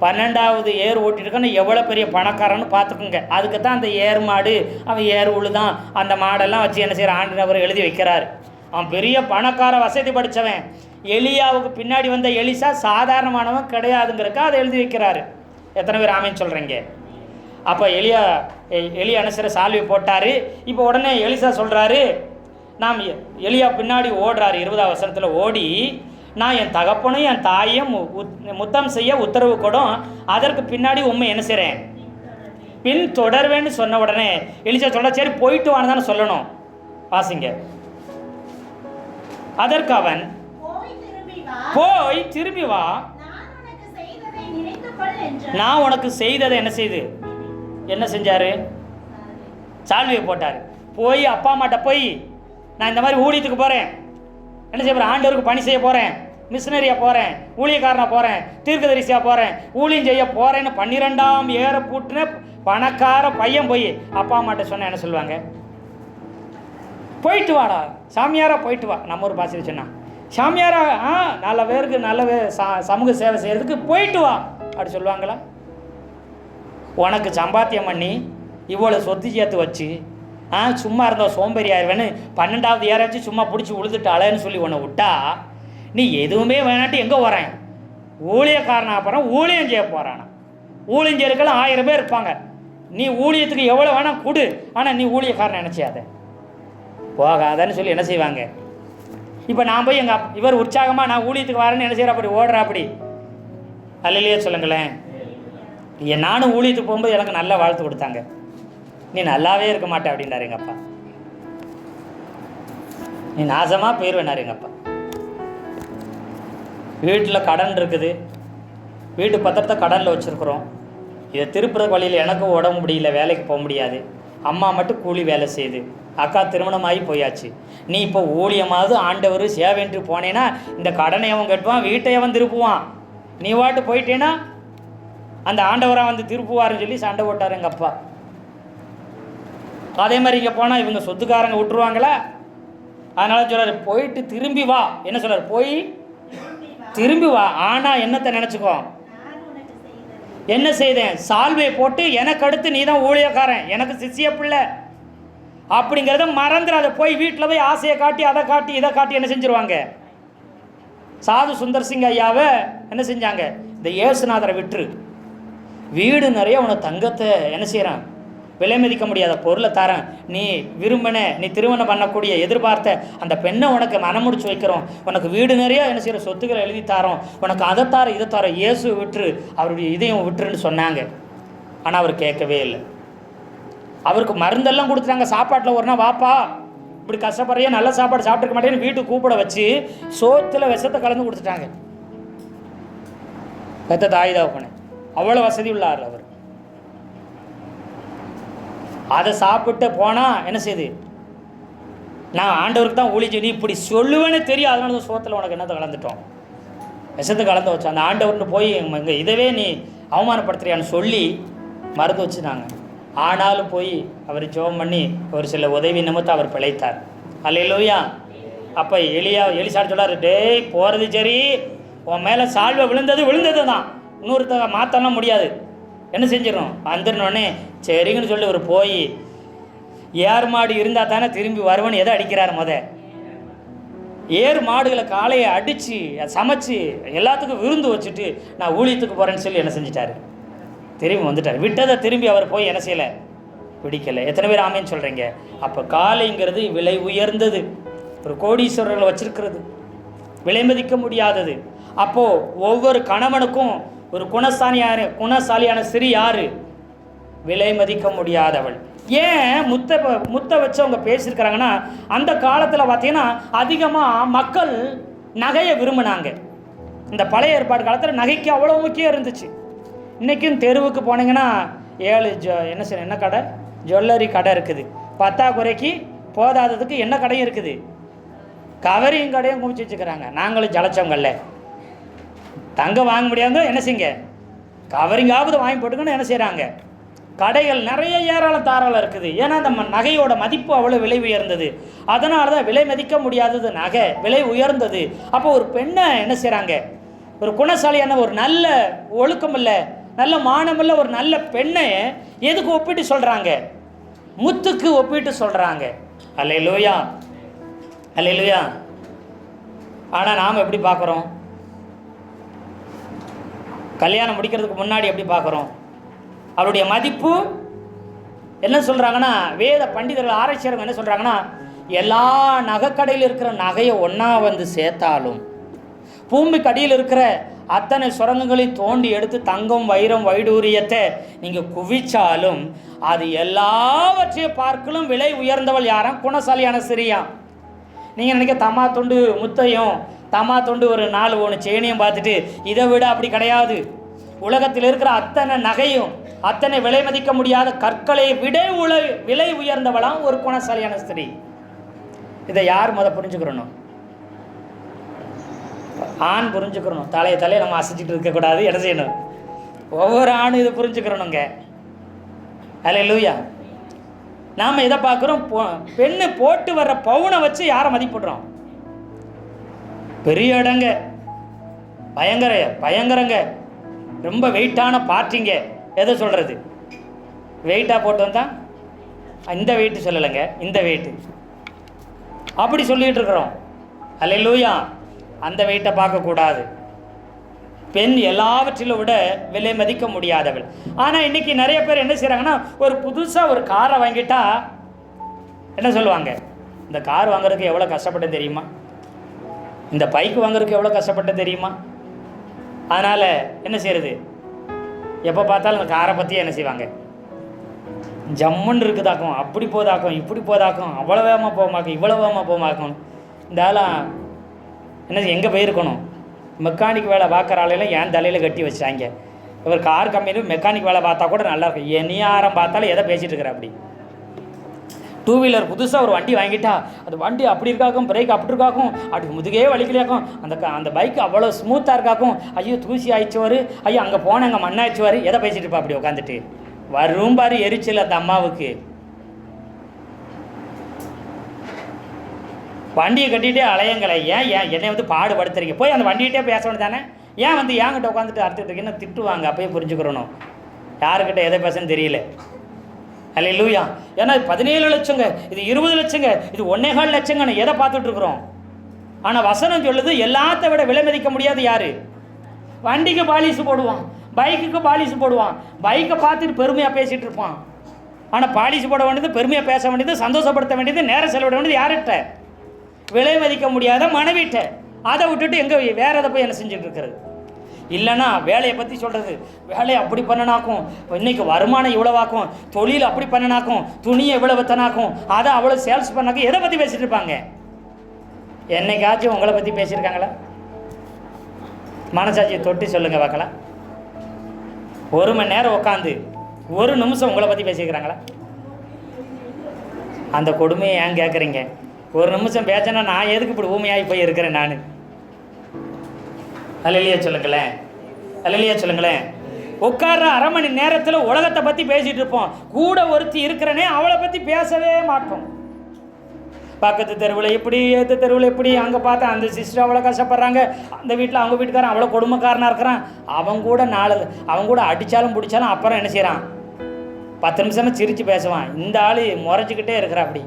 12வது ஏர் ஓட்டிகிட்டு இருக்கான்னு எவ்வளோ பெரிய பணக்காரன்னு பார்த்துக்குங்க. அதுக்கு தான் அந்த ஏர் மாடு, அவன் ஏர் உழுதான், அந்த மாடெல்லாம் வச்சு என்ன செய்கிற ஆண்டவர் எழுதி வைக்கிறார். அவன் பெரிய பணக்கார வசதி படித்தவன். எலியாவுக்கு பின்னாடி வந்த எலிசா சாதாரணமானவன் கிடையாதுங்கிறக்கா அதை எழுதி வைக்கிறாரு. எத்தனை பேர் ஆமேன்னு சொல்கிறீங்க? அப்போ எலியா அனுசர சால்வி போட்டார். இப்போ உடனே எலிசா சொல்கிறாரு, நாம் எலியா பின்னாடி ஓடுறாரு. 20வது வசனத்தில் ஓடி, நான் என் தகப்பனையும் என் தாயையும் முத்தம் செய்ய உத்தரவு கொடும், அதற்கு பின்னாடி உண்மை என்ன செய்கிறேன், பின் தொடர்வேன்னு சொன்ன உடனே எலிசா சொல்ல, சரி போயிட்டு வான்னு தானே சொல்லணும். வாசிங்க. அதற்கு அவன், போய் திரும்பி வா, நான் உனக்கு செய்ததை என்ன செஞ்சாரு? சால்வியை போட்டார். போய் அப்பா அம்மாட்ட போய், நான் இந்த மாதிரி ஊழியத்துக்கு போகிறேன், என்ன செய்ய போகிறேன், ஆண்டவருக்கு பணி செய்ய போகிறேன், மிஷினரியாக போகிறேன், ஊழியக்காரனாக போகிறேன், தீர்க்கதரிசியாக போகிறேன், ஊழியம் செய்ய போகிறேன்னு 12ஆம் ஏற பூட்டின பணக்கார பையன் போய் அப்பா அம்மாட்ட சொன்ன என்ன சொல்லுவாங்க? போயிட்டு வாடா, சாமியாராக போயிட்டு வா. நம்ம ஒரு பாசையில் சொன்னா, சாமியாரா நல்ல பேருக்கு சமூக சேவை செய்கிறதுக்கு போயிட்டு வா அப்படி சொல்லுவாங்களா? உனக்கு சம்பாத்தியம் பண்ணி இவ்வளோ சொத்து சேர்த்து வச்சு சும்மா இருந்தோம் சோம்பேறி ஆயிடுவேன்னு 12வது யாராச்சும் சும்மா பிடிச்சி உழுதுட்டு அலைன்னு சொல்லி உன்னை விட்டா நீ எதுவுமே வேணாட்டு எங்கே வரேன்? ஊழியக்காரனாக போகிறான், ஊழியம் செய்ய போகிறானா? ஊழியம் செய்யறதுக்கெல்லாம் 1000 பேர் இருப்பாங்க. நீ ஊழியத்துக்கு எவ்வளோ வேணால் கொடு, ஆனால் நீ ஊழியக்காரன் நினச்சாத போகாதன்னு சொல்லி என்ன செய்வாங்க? இப்போ நான் போய் இவர் உற்சாகமாக நான் ஊழியத்துக்கு வரேன்னு என்ன செய்கிற அப்படி ஓடுறா அப்படி அல்லையே சொல்லுங்களேன். நானும் ஊழியத்துக்கு போகும்போது எனக்கு நல்ல வாழ்த்து கொடுத்தாங்க. நீ நல்லாவே இருக்க மாட்டே அப்படின்னாரு எங்கள் அப்பா. நீ நாசமாக போயிடுவேனாரு எங்கள் அப்பா. வீட்டில் கடன் இருக்குது, வீட்டு பத்திரத்தை கடனில் வச்சுருக்குறோம். இதை திருப்புற வழியில் எனக்கும் உடம்பு முடியல, வேலைக்கு போக முடியாது. அம்மா மட்டும் கூலி வேலை செய்யுது, அக்கா திருமணமாகி போயாச்சு. நீ இப்போ ஊழியமாவது ஆண்டவர் சேவைன்ட்டு போனேன்னா இந்த கடனை அவன் கட்டுவான், வீட்டை அவன் திருப்புவான். நீ வாட்டு போயிட்டேன்னா அந்த ஆண்டவராக வந்து திருப்புவாருன்னு சொல்லி சண்டை போட்டார் எங்கள் அப்பா. அதே மாதிரி இங்கே போனால் இவங்க சொத்துக்காரங்க விட்டுருவாங்களா? அதனால சொல்கிறார் போயிட்டு திரும்பி வா. என்ன சொல்கிறார்? போய் திரும்பி வா. ஆனால் என்னத்தை நினச்சிக்கோ, என்ன செய்தேன்? சால்வையை போட்டு எனக்கு அடுத்து நீ தான் ஊழியக்காரன், எனக்கு சிசிய பிள்ளை அப்படிங்கிறத மறந்துடாத. போய் வீட்டில் போய் ஆசையை காட்டி அதை காட்டி இதை காட்டி என்ன செஞ்சுருவாங்க? சாது சுந்தர் சிங் ஐயாவை என்ன செஞ்சாங்க? இந்த இயேசுநாதரை விட்டுரு, வீடு நிறைய உனக்கு தங்கத்தை என்ன செய்கிறான், விலை மதிக்க முடியாத பொருளை தரேன், நீ விரும்பின நீ திருமணம் பண்ணக்கூடிய எதிர்பார்த்த அந்த பெண்ணை உனக்கு மனமுடிச்சு வைக்கிறோம், உனக்கு வீடு நிறைய என்ன செய்கிற சொத்துக்களை எழுதி தரோம், உனக்கு அதை தார இதை தார, இயேசு விட்டுரு, அவருடைய இதையும் விட்டுருன்னு சொன்னாங்க. ஆனால் அவர் கேட்கவே இல்லை. அவருக்கு மருந்தெல்லாம் கொடுத்துட்டாங்க. சாப்பாட்டில் ஒரு நாள் வாப்பா இப்படி கஷ்டப்படுறியா, நல்ல சாப்பாடு சாப்பிட்டுக்க மாட்டேன்னு வீட்டுக்கு கூப்பிட வச்சு சோத்தில் விஷத்தை கலந்து கொடுத்துட்டாங்க. பெத்த தாய் தகப்பனே, அவ்வளோ வசதி உள்ளார் அவர். அதை சாப்பிட்டு போனால் என்ன செய்யுது? நான் ஆண்டவருக்கு தான் ஊழிச்சு, நீ இப்படி சொல்லுவேன்னு தெரியும், அதனால தான் சோத்தில் உனக்கு என்னத்தை கலந்துட்டோம், விஷத்தை கலந்து வச்சோம். அந்த ஆண்டவர்னு போய் இங்கே இதவே நீ அவமானப்படுத்துறியான்னு சொல்லி மருந்து வச்சுனாங்க. ஆனாலும் போய் அவர் ஜெபம் பண்ணி ஒரு சில உதவி நிமித்தம் அவர் பிழைத்தார். அல்லேலூயா. அப்போ எலிசாடு சொல்லார், டேய் போகிறது சரி, உன் மேலே சால்வை விழுந்தது தான், இன்னொருத்த மாற்றலாம் முடியாது, என்ன செஞ்சிடணும் வந்துடனோடனே சரிங்கன்னு சொல்லி அவர் போய் ஏர் மாடு இருந்தால் தானே திரும்பி வருவன்னு எதை அடிக்கிறார்? ஏர் மாடுகளை காலையை அடித்து சமைச்சு எல்லாத்துக்கும் விருந்து வச்சுட்டு நான் ஊழியத்துக்கு போகிறேன்னு சொல்லி என்ன செஞ்சிட்டாரு? திரும்பி வந்துட்டார். விட்டதை திரும்பி அவர் போய் என்ன செய்யலை? பிடிக்கலை. எத்தனை பேர் ஆமேன்னு சொல்கிறீங்க? அப்போ காலைங்கிறது விலை உயர்ந்தது, ஒரு கோடீஸ்வரர்களை வச்சிருக்கிறது, விலை மதிக்க முடியாதது. அப்போது ஒவ்வொரு கணவனுக்கும் ஒரு குணசாலியான ஸ்திரீ யாரு? விலை மதிக்க முடியாதவள். ஏன் முத்தை வச்சு அவங்க பேசியிருக்கிறாங்கன்னா, அந்த காலத்தில் பார்த்தீங்கன்னா அதிகமாக மக்கள் நகையை விரும்பினாங்க. இந்த பழைய ஏற்பாடு காலத்தில் நகைக்கு அவ்வளோ முக்கியம் இருந்துச்சு. இன்றைக்கும் தெருவுக்கு போனீங்கன்னா 7 என்ன கடை, ஜுவல்லரி கடை இருக்குது. பத்தாக்குறைக்கு போதாததுக்கு என்ன கடையும் இருக்குது, கவரிங் கடையும் குமிச்சு வச்சுக்கிறாங்க. நாங்களும் ஜலச்சவங்கல்ல, தங்கம் வாங்க முடியாத என்ன செய்யுங்க, கவரிங்காவது வாங்கி போட்டுக்கணும் என்ன செய்கிறாங்க. கடைகள் நிறைய ஏராளம் தாராளம் இருக்குது. ஏன்னா அந்த நகையோட மதிப்பு அவ்வளோ விலை உயர்ந்தது. அதனால தான் விலை மதிக்க முடியாதது நகை விலை உயர்ந்தது. அப்போ ஒரு பெண்ணை என்ன செய்கிறாங்க, ஒரு குணசாலியான ஒரு நல்ல ஒழுக்கம் இல்லை, நல்ல மானமில்ல ஒரு நல்ல பெண்ணை எதுக்கு ஒப்பிட்டு சொல்கிறாங்க? முத்துக்கு ஒப்பிட்டு சொல்கிறாங்க. அல்லேலூயா, அல்லேலூயா. ஆனால் நாம் எப்படி பார்க்குறோம்? கல்யாணம் முடிக்கிறதுக்கு முன்னாடி எப்படி பார்க்குறோம்? அவருடைய மதிப்பு என்ன சொல்கிறாங்கன்னா, வேத பண்டிதர்கள் ஆராய்ச்சியாளர்கள் என்ன சொல்கிறாங்கன்னா, எல்லா நகைக்கடையில் இருக்கிற நகையை ஒன்றா வந்து சேர்த்தாலும், பூமிக்கு அடியில் இருக்கிற அத்தனை சுரங்கங்களையும் தோண்டி எடுத்து தங்கம் வைரம் வைடூரியத்தை நீங்கள் குவிச்சாலும் அது எல்லாவற்றையும் பார்க்கலும் விலை உயர்ந்தவள் யாராம்? குணசாலியான ஸ்திரீயா. நீங்கள் நினைக்க தம்மா தொண்டு முத்தையும் தம்மா தொண்டு ஒரு 4 1 செயினையும் பார்த்துட்டு இதை விட அப்படி கிடையாது. உலகத்தில் இருக்கிற அத்தனை நகையும் அத்தனை விலை மதிக்க முடியாத கற்களை விட விலை உயர்ந்தவளாம் ஒரு குணசாலியான ஸ்திரீ. இதை யார் புரிஞ்சுக்கிறணும்? ஆண் புரிஞ்சுக்கிறணும். தலையை நம்ம அசைச்சிட்டு இருக்கக்கூடாது. என்ன செய்யணும்? ஒவ்வொரு ஆணும் இதை புரிஞ்சுக்கிறணுங்க. அல்லேலூயா. நாம் இதை பார்க்குறோம், பெண்ணு போட்டு வர்ற பவுனை வச்சு யாரை மதிப்பிடுறோம்? பெரிய இடங்க, பயங்கரங்க, ரொம்ப வெயிட்டான பார்ட்டிங்க. எதை சொல்கிறது? வெயிட்டாக போட்டு வந்தால் இந்த வெயிட்டு சொல்லலைங்க, இந்த வெயிட்டு அப்படி சொல்லிகிட்டு இருக்கிறோம். அல்லேலூயா. அந்த வெயிட்டை பார்க்கக்கூடாது. பெண் எல்லாவற்றிலும் விட விலை மதிக்க முடியாதவள். ஆனால் இன்றைக்கி நிறைய பேர் என்ன செய்கிறாங்கன்னா, ஒரு புதுசாக ஒரு காரை வாங்கிட்டா என்ன சொல்லுவாங்க, இந்த கார் வாங்குறதுக்கு எவ்வளோ கஷ்டப்பட்டு தெரியுமா, இந்த பைக் வாங்குறதுக்கு எவ்வளோ கஷ்டப்பட்டு தெரியுமா. அதனால் என்ன செய்கிறது, எப்போ பார்த்தாலும் இந்த காரை பற்றி என்ன செய்வாங்க, ஜம்முன்னு இருக்குதாக்கும், அப்படி போதாக்கும், இப்படி போதாக்கும், அவ்வளோ வேகமாக போகமாக்கும், இவ்வளோ வேகமாக போகமாக்கும். இந்த ஆளாம் என்ன எங்கே போயிருக்கணும், மெக்கானிக் வேலை பார்க்குற ஆளையெல்லாம் ஏன் தலையில் கட்டி வச்சாங்க. இவர் கார் கம்பெனியில் மெக்கானிக் வேலை பார்த்தா கூட நல்லாயிருக்கும், எந்நேரம் பார்த்தாலும் எதை பேசிகிட்டு இருக்கிற. அப்படி டூ வீலர் புதுசாக ஒரு வண்டி வாங்கிட்டா அது வண்டி அப்படி இருக்காக்கும், பிரேக் அப்படி இருக்காக்கும், அப்படி முதுகே வலிக்கலையாக்கும், அந்த பைக் அவ்வளோ ஸ்மூத்தாக இருக்காக்கும், ஐயோ தூசி ஆயிடுச்சுவார், ஐயோ அங்கே போனேன் அங்கே மண்ணாயிடுச்சுவார், எதை பேசிகிட்டு இருப்பா அப்படி உட்காந்துட்டு. வரும் பாரு எரிச்சல் அந்த அம்மாவுக்கு. வண்டியை கட்டிகிட்டே அலையங்களை, ஏன் என்னை வந்து பாடுபடுத்துறீங்க, போய் அந்த வண்டிகிட்டே பேச வேண்டியது தானே, ஏன் வந்து ஏங்கிட்ட உட்காந்துட்டு அறுத்துட்டு இருக்கீங்கன்னு திட்டுவாங்க. அப்போயே புரிஞ்சுக்கிறணும் யாருக்கிட்ட எதை பேசன்னு தெரியல. அல்லேலூயா. ஏன்னா 17 லட்சங்க, இது 20 லட்சங்க, இது 1.25 லட்சங்க, எதை பார்த்துட்டு இருக்கிறோம். ஆனால் வசனம் சொல்லுது எல்லாத்த விட விலை மதிக்க முடியாது யாரு. வண்டிக்கு பாலிசு போடுவான், பைக்குக்கு பாலிசு போடுவான், பைக்கை பார்த்துட்டு பெருமையாக பேசிகிட்டு இருப்பான். ஆனால் பாலிசு போட வேண்டியது, பெருமையாக பேச வேண்டியது, சந்தோஷப்படுத்த வேண்டியது, நேரம் செலவிட வேண்டியது யார்கிட்ட, விலை மதிக்க முடியாத மனைவிட்ட. அதை விட்டுட்டு எங்கே வேற எதை போய் என்ன செஞ்சுட்டு இருக்கிறது. இல்லைன்னா வேலையை பற்றி சொல்கிறது, வேலையை அப்படி பண்ணனாக்கும், இன்றைக்கி வருமானம் இவ்வளவாக்கும், தொழில் அப்படி பண்ணனாக்கும், துணியை இவ்வளோ வித்தனாக்கும், அதை அவ்வளோ சேல்ஸ் பண்ணாக்கும், எதை பற்றி பேசிகிட்டு இருப்பாங்க. என்னைக்காச்சும் உங்களை பற்றி பேசியிருக்காங்களா? மனசாட்சியை தொட்டி சொல்லுங்கள் பார்க்கலாம். 1 மணி நேரம் உட்காந்து 1 நிமிஷம் உங்களை பற்றி பேசியிருக்கிறாங்களா? அந்த கொடுமையை ஏன் கேட்குறீங்க? 1 நிமிஷம் பேச்சேன்னா நான் எதுக்கு இப்படி ஊமையாகி போய் இருக்கிறேன் நான்? அல்லேலூயா சொல்லுங்களேன், அல்லேலூயா சொல்லுங்களேன். உட்கார்ற 1/2 மணி நேரத்தில் உலகத்தை பற்றி பேசிகிட்டு இருப்போம். கூட ஒருத்தி இருக்கிறனே அவளை பற்றி பேசவே மாட்டோம். பக்கத்து தெருவில் எப்படி, எது தெருவில் எப்படி, அங்கே பார்த்தா அந்த சிஸ்டர் அவ்வளோ கஷ்டப்படுறாங்க, அந்த வீட்டில் அவங்க வீட்டுக்காரன் அவ்வளோ கொடுமைக்காரனாக இருக்கிறான், அவங்க கூட அடித்தாலும் பிடிச்சாலும் அப்புறம் என்ன செய்கிறான், 10 நிமிஷமாக சிரித்து பேசுவான். இந்த ஆள் முறைச்சிக்கிட்டே இருக்கிற அப்படி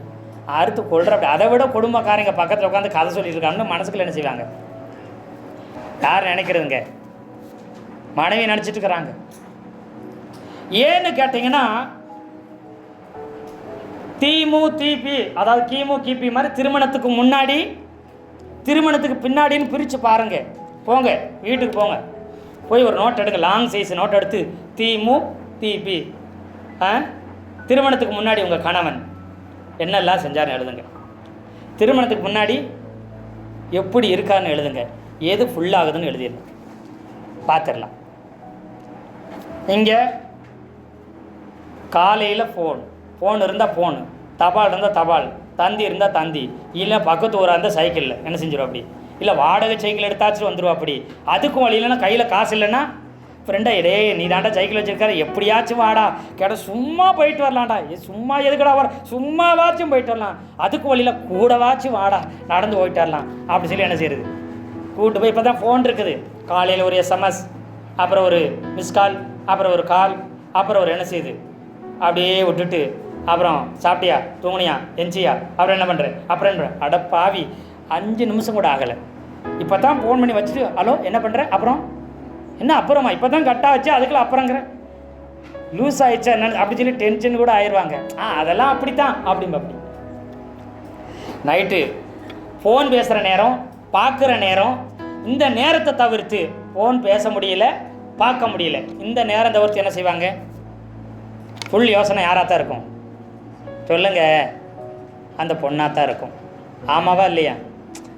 அறுத்து கொள்கிற அப்படி. அதை விட கொடுமைக்காரங்க பக்கத்தில் உட்காந்து கதை சொல்லிட்டு இருக்காங்கன்னு மனசுக்குள்ள என்ன செய்வாங்க, யார் நினைக்கிறதுங்க, மனைவி நினச்சிட்டு இருக்கிறாங்க. ஏன்னு கேட்டிங்கன்னா திமு திபி, அதாவது கிமு கிபி மாதிரி திருமணத்துக்கு முன்னாடி திருமணத்துக்கு பின்னாடின்னு பிரித்து பாருங்க. போங்க வீட்டுக்கு போங்க, போய் ஒரு நோட் எடுங்க, லாங் சைஸ் நோட் எடுத்து திமு திபி, திருமணத்துக்கு முன்னாடி உங்கள் கணவன் என்னெல்லாம் செஞ்சார்னு எழுதுங்க, திருமணத்துக்கு முன்னாடி எப்படி இருக்காருன்னு எழுதுங்க, எது ஃபுல்லாகுதுன்னு எழுதிடலாம், பார்த்துடலாம். இங்கே காலையில் ஃபோன் இருந்தால் ஃபோனு, தபால் இருந்தால் தபால், தந்தி இருந்தால் தந்தி, இல்லை பக்கத்து ஊராக இருந்தால் சைக்கிளில் என்ன செஞ்சிடும் அப்படி, இல்லை வாடகை சைக்கிள் எடுத்தாச்சும் வந்துடுவா அப்படி. அதுக்கும் வழி இல்லைன்னா கையில் காசு இல்லைன்னா ஃப்ரெண்டா இடே நீ தாண்டா சைக்கிள் வச்சுருக்காரு எப்படியாச்சும் வாடா கேட்ட, சும்மா போயிட்டு வரலாம்டா, சும்மா எதுக்கடா வர, சும்மாவாச்சும் போயிட்டு வரலாம், அதுக்கு வழியில் கூடவாச்சும் வாடா நடந்து போயிட்டு வரலாம் அப்படி சொல்லி என்ன செய்யுது, கூப்பிட்டு போய். இப்போ தான் ஃபோன் இருக்குது, காலையில் ஒரு எஸ்எம்எஸ், அப்புறம் ஒரு மிஸ்கால், அப்புறம் ஒரு கால், அப்புறம் ஒரு என்ன செய்யுது அப்படியே விட்டுட்டு, அப்புறம் சாப்பிட்டியா, தூங்குனியா, எஞ்சியா, அப்புறம் என்ன பண்ணுற, அப்புறம் என்ன அட பாவி 5 நிமிஷம் கூட ஆகலை, இப்போ தான் ஃபோன் பண்ணி வச்சுட்டு ஹலோ என்ன பண்ணுற, அப்புறம் என்ன அப்புறமா, இப்போ தான் கட்டாக வச்சு அதுக்குள்ள அப்புறங்கிற, லூஸ் ஆகிடுச்சா என்ன அப்படி சொல்லி டென்ஷன் கூட ஆயிடுவாங்க. அதெல்லாம் அப்படித்தான் அப்படிம்ப. அப்படி நைட்டு ஃபோன் பேசுகிற நேரம், பார்க்குற நேரம், இந்த நேரத்தை தவிர்த்து ஃபோன் பேச முடியல, பார்க்க முடியல, இந்த நேரம் தவிர்த்து என்ன செய்வாங்க, ஃபுல் யோசனை யாராக தான் இருக்கும் சொல்லுங்கள், அந்த பொண்ணாக தான் இருக்கும். ஆமாவா இல்லையா?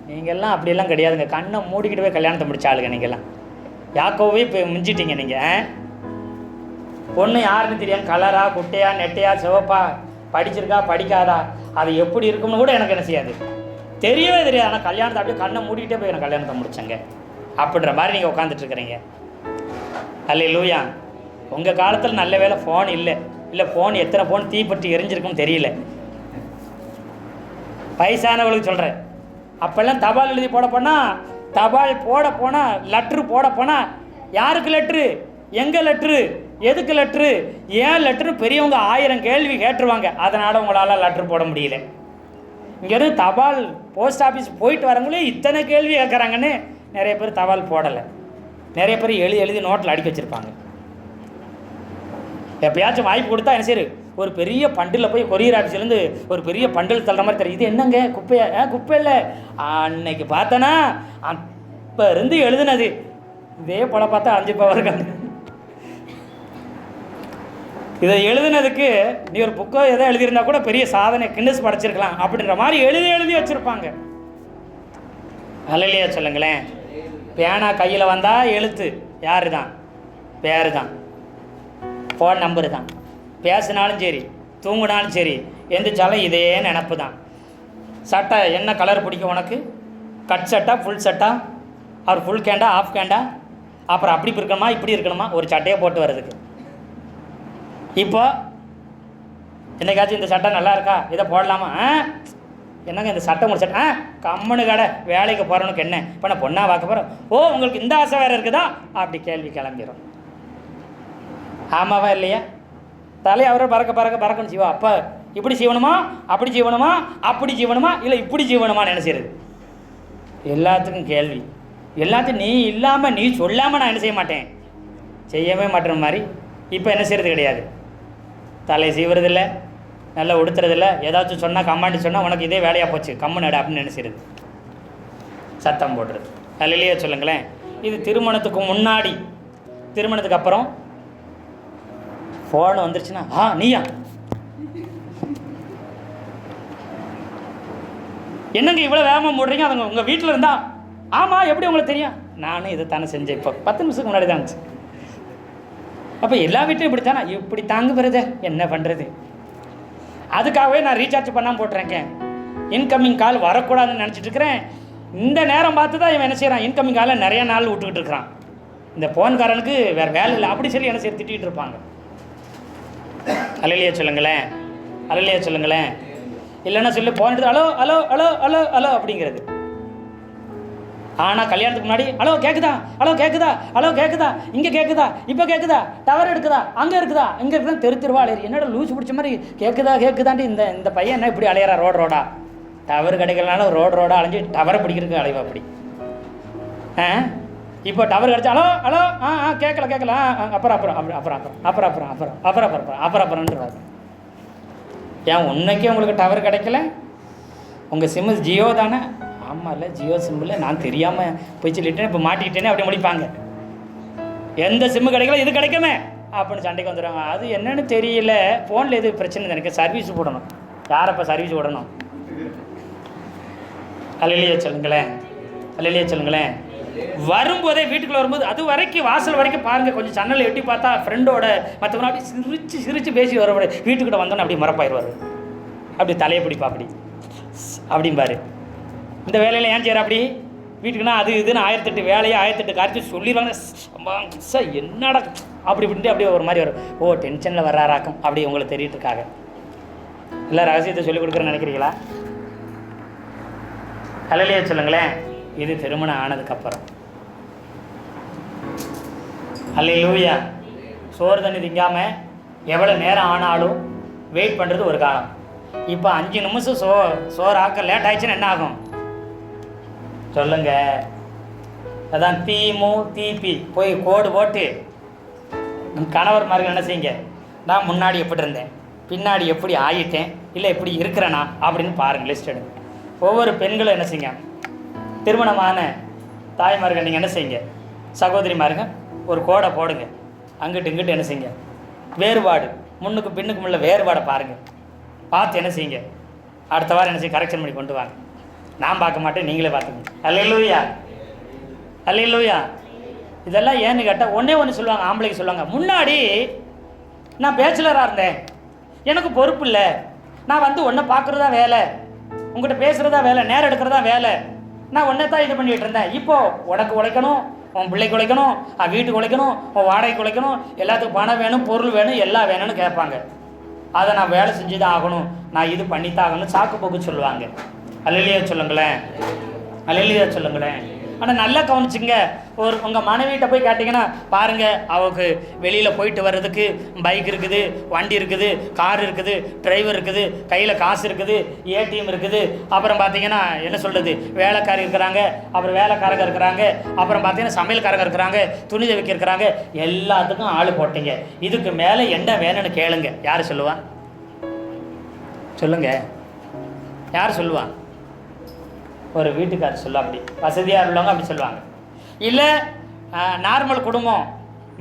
நீங்கள்லாம் அப்படியெல்லாம் கிடையாதுங்க, கண்ணை மூடிக்கிட்டு போய் கல்யாணத்தை முடிச்ச ஆளுங்க நீங்கள்லாம், யாக்கோவே இப்போ மிஞ்சிட்டீங்க நீங்கள். பொண்ணு யாருன்னு தெரியும், கலரா, குட்டையா, நெட்டையா, சிவப்பா, படிச்சிருக்கா, படிக்காதா, அது எப்படி இருக்கும்னு கூட எனக்கு என்ன செய்யாது, தெரியவே தெரியாது. ஆனால் கல்யாணத்தை அப்படியே கண்ணை மூடிக்கிட்டே போய் நான் கல்யாணத்தை முடிச்சேங்க அப்படின்ற மாதிரி நீங்கள் உட்காந்துட்ருக்குறீங்க. அல்லேலூயா. உங்கள் காலத்தில் நல்ல வேலை ஃபோன் இல்லை, ஃபோன் எத்தனை ஃபோன் தீப்பற்றி எரிஞ்சிருக்குன்னு தெரியல. வயசானவங்களுக்கு சொல்கிறேன், அப்போல்லாம் தபால் எழுதி போட போனால், தபால் போட போனால், லெட்ரு போட போனால், யாருக்கு லெட்ரு, எங்கே லெட்ரு, எதுக்கு லெட்ரு, ஏன் லெட்ரு, பெரியவங்க 1000 கேள்வி கேட்டுருவாங்க. அதனால் உங்களால் லெட்ரு போட முடியல. இங்கேருந்து தபால் போஸ்ட் ஆஃபீஸ் போயிட்டு வரவங்களே இத்தனை கேள்வி கேட்குறாங்கன்னு நிறைய பேர் தபால் போடலை. நிறைய பேர் எழுதி நோட்டில் அடிக்க வச்சுருப்பாங்க. எப்பயாச்சும் வாய்ப்பு கொடுத்தா என்ன சரி, ஒரு பெரிய பண்டில் போய் கொரியர் ஆஃபீஸ்லேருந்து ஒரு பெரிய பண்டில் தள்ளுற மாதிரி தெரியும். இது என்னங்க குப்பையா? குப்பை இல்லை, அன்னைக்கு பார்த்தனா அப்போ இருந்து எழுதுனது. இதே போல பார்த்தா 5 பவர் இருக்காங்க. இதை எழுதுனதுக்கு நீ ஒரு புக்கோ எதோ எழுதியிருந்தா கூட பெரிய சாதனை கின்னஸ் படைச்சிருக்கலாம் அப்படின்ற மாதிரி எழுதி வச்சுருப்பாங்க. அல்லையா சொல்லுங்களேன். பேனா கையில் வந்தால் எழுத்து யாரு தான், பேர் தான், ஃபோன் நம்பரு தான். பேசினாலும் சரி, தூங்கினாலும் சரி, எந்திரிச்சாலும் இதே நினப்பு தான். சட்டை என்ன கலர் பிடிக்கும் உனக்கு? கட் சட்டா, ஃபுல் சட்டா, அவர் ஃபுல் கேண்டா, ஆஃப் கேண்டா, அப்புறம் அப்படி இருக்கணுமா இப்படி இருக்கணுமா, ஒரு சட்டையை போட்டு வர்றதுக்கு. இப்போ என்னைக்காச்சும் இந்த சட்டை நல்லா இருக்கா, இதை போடலாமா? என்னங்க இந்த சட்டை ஒரு சட்டை, கம்மனு கடை, வேலைக்கு போகிறவனுக்கு என்ன இப்போ நான் பொண்ணாக பார்க்க போகிறேன், ஓ உங்களுக்கு இந்த ஆசை வேறு இருக்குதா, அப்படி கேள்வி கிளம்பிடும். ஆமாவா இல்லையா? தலையை அவரை பறக்கணும் செய்வா. அப்போ இப்படி செய்வணுமா, அப்படி செய்வணுமா, அப்படி செய்வணுமா, இல்லை இப்படி செய்வணுமான்னு என்ன செய்யுது? எல்லாத்துக்கும் கேள்வி. எல்லாத்தையும் நீ இல்லாமல் நீ சொல்லாமல் நான் என்ன செய்ய மாட்டேன், செய்யவே மாட்டேற மாதிரி. இப்போ என்ன செய்கிறது கிடையாது, தலையை சீவுறதில்ல, நல்லா உடுத்துறதில்ல. ஏதாச்சும் சொன்னால் கம்மாண்டி சொன்னால் உனக்கு இதே வேலையாக போச்சு, கம்மன் எடு அப்படின்னு என்ன செய்யுது, சத்தம் போடுறது. அல்லையே சொல்லுங்களேன். இது திருமணத்துக்கு முன்னாடி. திருமணத்துக்கு அப்புறம் ஃபோன் வந்துருச்சுன்னா நீயா என்னங்க இவ்வளோ வேகமாக மூடுறீங்க, அவங்க உங்கள் வீட்டில் இருந்தா? ஆமாம், எப்படி உங்களுக்கு தெரியும்? நானும் இதை தானே செஞ்சேன், இப்போ 10 நிமிஷத்துக்கு முன்னாடி தான் இருந்துச்சு. அப்போ எல்லா வீட்லையும் இப்படி தானே, இப்படி தாங்க வருது, என்ன பண்ணுறது? அதுக்காகவே நான் ரீசார்ஜ் பண்ணாமல் போட்டுறேங்க. இன்கமிங் கால் வரக்கூடாதுன்னு நினச்சிட்டு இருக்கிறேன். இந்த நேரம் பார்த்து தான் இவன் என்ன செய்கிறான், இன்கமிங் காலை நிறைய நாள் விட்டுக்கிட்டு இருக்கிறான். இந்த ஃபோன்காரனுக்கு வேறு வேலை இல்லை அப்படி சொல்லி என்ன செய்ய திட்டிகிட்டு இருப்பாங்க. அல்லையே சொல்லுங்களேன், அல்லையே சொல்லுங்களேன். இல்லைன்னா சொல்லி ஃபோன் எடுத்து hello hello hello hello hello அப்படிங்கிறது. ஆனால் கல்யாணத்துக்கு முன்னாடி ஹலோ கேட்குதா, ஹலோ கேட்குதா, ஹலோ கேட்குதா, இங்கே கேட்குதா, இப்போ கேட்குதா, டவர் எடுக்குதா, அங்கே இருக்குதா, இங்கே இருக்குதா, தெருவா அலையிற. என்னோட லூஸ் பிடிச்ச மாதிரி கேட்குதான்ட்டு இந்த பையன் என்ன இப்படி அலையிறா ரோடா. டவர் கிடைக்கலனால ரோடா அலைஞ்சி டவரை பிடிக்கிறதுக்கு அலைவா அப்படி. இப்போ டவர் கிடச்சா ஹலோ ஹலோ கேட்கல அப்புறம் ஏன் உன்னைக்கே உங்களுக்கு டவர் கிடைக்கல? உங்கள் சிம்மு ஜியோ தானே? ஆமாம் இல்லை, ஜியோ சிம்மில் நான் தெரியாமல் போய் சொல்லிட்டேன், இப்போ மாட்டிக்கிட்டேனே அப்படி முடிப்பாங்க. எந்த சிம்மு கிடைக்கல, இது கிடைக்குமே அப்படின்னு சண்டைக்கு வந்துடுவாங்க. அது என்னன்னு தெரியல, ஃபோனில் எது பிரச்சனை, எனக்கு சர்வீஸ் போடணும். யாரப்போ சர்வீஸ் விடணும்? அல்லையே சொல்லுங்களேன், அல்லையே சொல்லுங்களேன். வரும்போதே வீட்டுக்குள்ளே வரும்போது அது வரைக்கும் வாசல் வரைக்கும் பாருங்கள், கொஞ்சம் ஜன்னலை எட்டி பார்த்தா ஃப்ரெண்டோட மற்றவங்க அப்படி சிரித்து பேசி வர வீட்டுக்கிட்ட வந்தோன்னே அப்படி மறப்பாயிடுவார். அப்படி தலையை பிடிப்பா அப்படி அப்படிம்பாரு. இந்த வேலையில் ஏன் செய்கிற அப்படி வீட்டுக்குன்னா அது இதுன்னு 1008 வேலையை 1008 காரிச்சு சொல்லிடுவாங்க. சார் என்னடா அப்படி இப்படின்ட்டு அப்படியே ஒரு மாதிரி வரும். ஓ டென்ஷனில் வர்றாராக்கும் அப்படி உங்களுக்கு தெரியிட்டு இருக்காங்க. இல்லை ரகசியத்தை சொல்லிக் கொடுக்குறேன்னு நினைக்கிறீங்களா? அல்லையே சொல்லுங்களேன். இது திருமணம் ஆனதுக்கப்புறம். அல்லேலூயா. சோறு தண்ணி திங்காமல் எவ்வளோ நேரம் ஆனாலும் வெயிட் பண்ணுறது ஒரு காலம். இப்போ 5 நிமிஷம் சோறு ஆக்க லேட் ஆயிடுச்சுன்னா என்ன ஆகும் சொல்லுங்க? அதான் தீபி போய் கோடு போட்டு கணவர் மாதிரி என்ன செய்யுங்க, நான் முன்னாடி எப்படி இருந்தேன், பின்னாடி எப்படி ஆகிட்டேன், இல்லை எப்படி இருக்கிறேனா அப்படின்னு பாருங்கள், லிஸ்ட் எடுங்க. ஒவ்வொரு பெண்களும் என்ன செய்யுங்க, திருமணமான தாய்மார்கள் நீங்கள் என்ன செய்யுங்க, சகோதரிமாருங்க ஒரு கோடை போடுங்க. அங்கிட்டு இங்கிட்டு என்ன செய்யுங்க, வேறுபாடு முன்னுக்கு பின்னுக்கும் உள்ள வேறுபாடை பாருங்கள். பார்த்து என்ன செய்யுங்க, அடுத்த வாரம் என்ன செய்ய கரெக்ஷன் பண்ணி கொண்டு வாங்க. நான் பார்க்க மாட்டேன், நீங்களே பார்த்துக்கணும். அல்லேலூயா, அல்லேலூயா. இதெல்லாம் ஏன்னு கேட்டால் ஒன்றே ஒன்று சொல்லுவாங்க, ஆம்பளைக்கு சொல்லுவாங்க, முன்னாடி நான் பேச்சுலராக இருந்தேன், எனக்கு பொறுப்பு இல்லை, நான் வந்து ஒன்றை பார்க்குறதா வேலை, உங்கள்கிட்ட பேசுகிறதா வேலை, நேரம் எடுக்கிறதா வேலை, நான் ஒன்றை தான் இது பண்ணிகிட்டு இருந்தேன். இப்போது உனக்கு உழைக்கணும், உன் பிள்ளைக்கு உழைக்கணும், வீட்டுக்கு உழைக்கணும், உன் வாடகைக்கு உழைக்கணும், எல்லாத்துக்கும் பணம் வேணும், பொருள் வேணும், எல்லாம் வேணும்னு கேட்பாங்க. அதை நான் வேலை செஞ்சு தான் ஆகணும், நான் இது பண்ணித்தான் ஆகணும், சாக்கு போக்கு சொல்லுவாங்க. அல்லேலூயா சொல்லுங்களேன், அல்லேலூயா சொல்லுங்களேன். ஆனால் நல்லா கவனிச்சுங்க. உங்கள் மனைவிட்ட போய் கேட்டிங்கன்னா பாருங்கள், அவருக்கு வெளியில் போயிட்டு வர்றதுக்கு பைக் இருக்குது, வண்டி இருக்குது, கார் இருக்குது, டிரைவர் இருக்குது, கையில் காசு இருக்குது, ஏடிஎம் இருக்குது, அப்புறம் பார்த்தீங்கன்னா என்ன சொல்கிறது, வேலைக்காரி இருக்கிறாங்க, அப்புறம் வேலைக்காரங்க இருக்கிறாங்க, அப்புறம் பார்த்தீங்கன்னா சமையல்காரங்க இருக்கிறாங்க, துணி துவைக்க இருக்கிறாங்க, எல்லாத்துக்கும் ஆள் போட்டீங்க. இதுக்கு மேலே என்ன வேணும்னு கேளுங்க. யார் சொல்லுவா? சொல்லுங்க, யார் சொல்லுவா? ஒரு வீட்டுக்காரர் சொல்ல, அப்படி வசதியாக உள்ளவங்க அப்படி சொல்லுவாங்க. இல்லை நார்மல் குடும்பம்,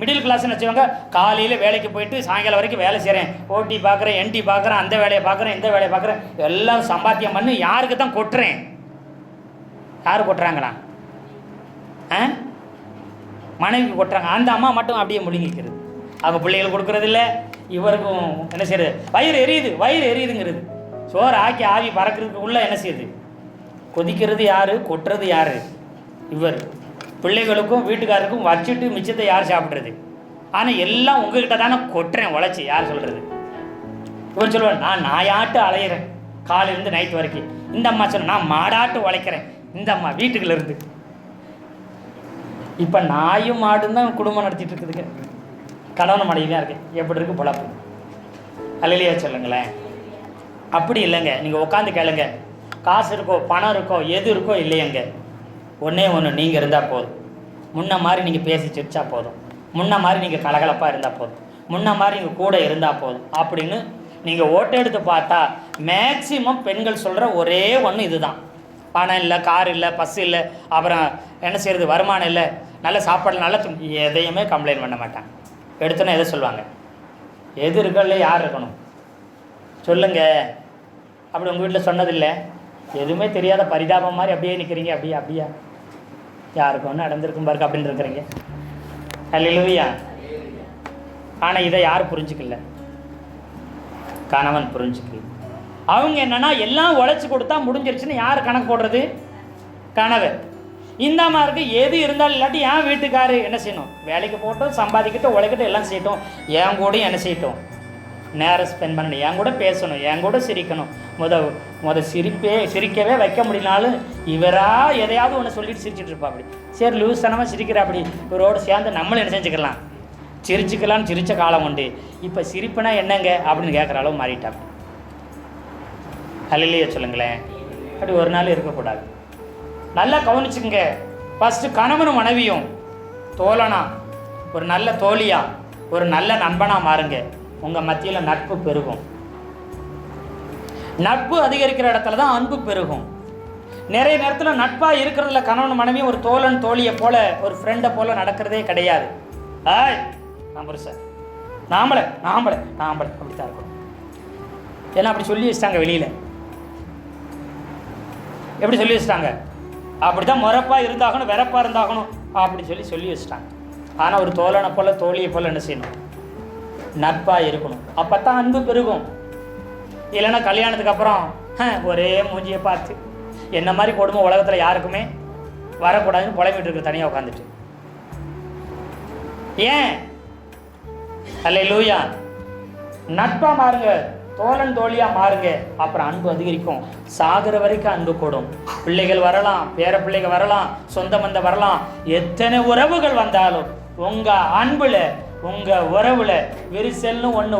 மிடில் கிளாஸ்ன்னு வச்சுக்கோங்க, காலையில் வேலைக்கு போயிட்டு சாயங்காலம் வரைக்கும் வேலை செய்கிறேன், ஓடி பார்க்குறேன், என்டி பார்க்குறேன், அந்த வேலையை பார்க்குறேன், இந்த வேலையை பார்க்குறேன், எல்லாம் சம்பாத்தியம் பண்ணி யாருக்கு தான் கொட்டுறேன்? யார் கொட்டுறாங்களா? மனைவிக்கு கொட்டுறாங்க. அந்த அம்மா மட்டும் அப்படியே முழுங்கிக்கிறது. அவங்க பிள்ளைகள் கொடுக்குறது இல்லை, இவருக்கும் என்ன செய்யுது, வயிறு எரியுதுங்கிறது. சோறு ஆக்கி ஆவி பறக்கிறதுக்கு உள்ள என்ன செய்யுது, கொதிக்கிறது யார், கொட்டுறது யார்? இவர். பிள்ளைகளுக்கும் வீட்டுக்காரருக்கும் வச்சுட்டு மிச்சத்தை யார் சாப்பிட்றது? ஆனால் எல்லாம் உங்ககிட்ட தானே கொட்டுறேன் உழைச்சி. யார் சொல்கிறது? இவர் சொல்லுவார், நான் நாயாட்டு அலையிறேன் காலையிலேருந்து நைட்டு வரைக்கும். இந்த அம்மா சொல்ல, நான் மாடாட்டு உழைக்கிறேன். இந்த அம்மா வீட்டுக்குள்ள இருந்து. இப்போ நாயும் மாடும் தான் குடும்பம் நடத்திட்டு இருக்குதுங்க. கணவன் மனைவியாக இருக்கு. எப்படி இருக்கு பொழப்பு? அல்லையா சொல்லுங்களேன். அப்படி இல்லைங்க. நீங்கள் உட்காந்து கேளுங்க. காசு இருக்கோ, பணம் இருக்கோ, எது இருக்கோ இல்லையங்க, ஒன்றே ஒன்று, நீங்கள் இருந்தால் போதும். முன்ன மாதிரி நீங்கள் பேசி சிரிச்சா போதும், முன்ன மாதிரி நீங்கள் கலகலப்பாக இருந்தால் போதும், முன்ன மாதிரி நீங்கள் கூட இருந்தால் போதும் அப்படின்னு நீங்கள் ஓட்டு எடுத்து பார்த்தா மேக்சிமம் பெண்கள் சொல்கிற ஒரே ஒன்று இதுதான். பணம் இல்லை, கார் இல்லை, பஸ் இல்லை, அப்புறம் என்ன செய்கிறது, வருமானம் இல்லை, நல்ல சாப்பாடு, நல்ல எதையுமே கம்ப்ளைண்ட் பண்ண மாட்டாங்க. எடுத்தோன்னே எதை சொல்லுவாங்க? எது இருக்கல, யார் இருக்கணும் சொல்லுங்கள். அப்படி உங்கள் வீட்டில் சொன்னதில்லை? எதுவுமே தெரியாத பரிதாபம் மாதிரி அப்படியே நிற்கிறீங்க. அப்படியா யாருக்கு ஒன்று நடந்திருக்கும் பாருங்க அப்படின்னு இருக்கிறீங்க. அல்லேலூயா. ஆனால் இதை யார் புரிஞ்சுக்கல? கணவன் புரிஞ்சுக்கல. அவங்க என்னன்னா எல்லாம் உழைச்சி கொடுத்தா முடிஞ்சிருச்சுன்னு யார் கணக்கு போடுறது? கணவன். இந்த மாதிரி எது இருந்தாலும் இல்லாட்டி என் வீட்டுக்காரு என்ன செய்யணும்? வேலைக்கு போட்டோம், சம்பாதிக்கட்டும், உழைக்கட்டும், எல்லாம் செய்யட்டும். என் கூடயும் என்ன செய்யட்டும்? நேரம் ஸ்பெண்ட் பண்ணணும், என் கூட பேசணும், என் கூட சிரிக்கணும். சிரிக்கவே வைக்க முடியலனாலும் இவரா எதையாவது ஒன்று சொல்லிட்டு சிரிச்சிட்டு இருப்பா. அப்படி சரி லூஸ் தனமாக சிரிக்கிற, அப்படி இவரோடு சேர்ந்து நம்மளும் என்ன செஞ்சுக்கலாம், சிரிச்சுக்கலான்னு சிரித்த காலம் உண்டு. இப்போ சிரிப்புனா என்னங்க அப்படின்னு கேட்குற அளவு மாறிட்டாங்க. அல்லேலூயா சொல்லுங்களேன். அப்படி ஒரு நாள் இருக்கக்கூடாது. நல்லா கவனிச்சுங்க. ஃபஸ்ட்டு கணவனும் மனைவியும் தோழனா, ஒரு நல்ல தோழியா, ஒரு நல்ல நண்பனாக மாறுங்க. உங்கள் மத்தியில் நட்பு பெருகும். நட்பு அதிகரிக்கிற இடத்துல தான் அன்பு பெருகும். நிறைய நேரத்தில் நட்பாக இருக்கிறதுல கணவன் மனைவியும் ஒரு தோழன் தோழியை போல, ஒரு ஃப்ரெண்டை போல நடக்கிறதே கிடையாது. நான் புருஷன், நாம்பளை அப்படி தான் இருக்கணும். ஏன்னா அப்படி சொல்லி வச்சிட்டாங்க வெளியில். எப்படி சொல்லி வச்சிட்டாங்க? அப்படி தான் முறப்பாக இருந்தாகணும், வெறப்பாக இருந்தாகணும் அப்படி சொல்லி வச்சிட்டாங்க. ஆனால் ஒரு தோழனை போல் தோழியை போல் என்ன செய்யணும்? நட்பாக இருக்கணும். அப்போ தான் அன்பு பெருகும். இல்லைன்னா கல்யாணத்துக்கு அப்புறம் ஒரே மூஞ்சியை பார்த்து என்ன மாதிரி கொடுமை உலகத்தில் யாருக்குமே வரக்கூடாதுன்னு புலம்பிட்டு இருக்கு தனியாக உட்காந்துட்டு. ஏன்? அல்லேலூயா. நட்பாக மாறுங்க, தோழன் தோழியாக மாறுங்க. அப்புறம் அன்பு அதிகரிக்கும். சாகிற வரைக்கும் அன்பு கூடும். பிள்ளைகள் வரலாம், பேர பிள்ளைகள் வரலாம், சொந்த பந்தம் வரலாம், எத்தனை உறவுகள் வந்தாலும் உங்கள் அன்பில், உங்கள் உறவில் விரிசல்னு ஒன்று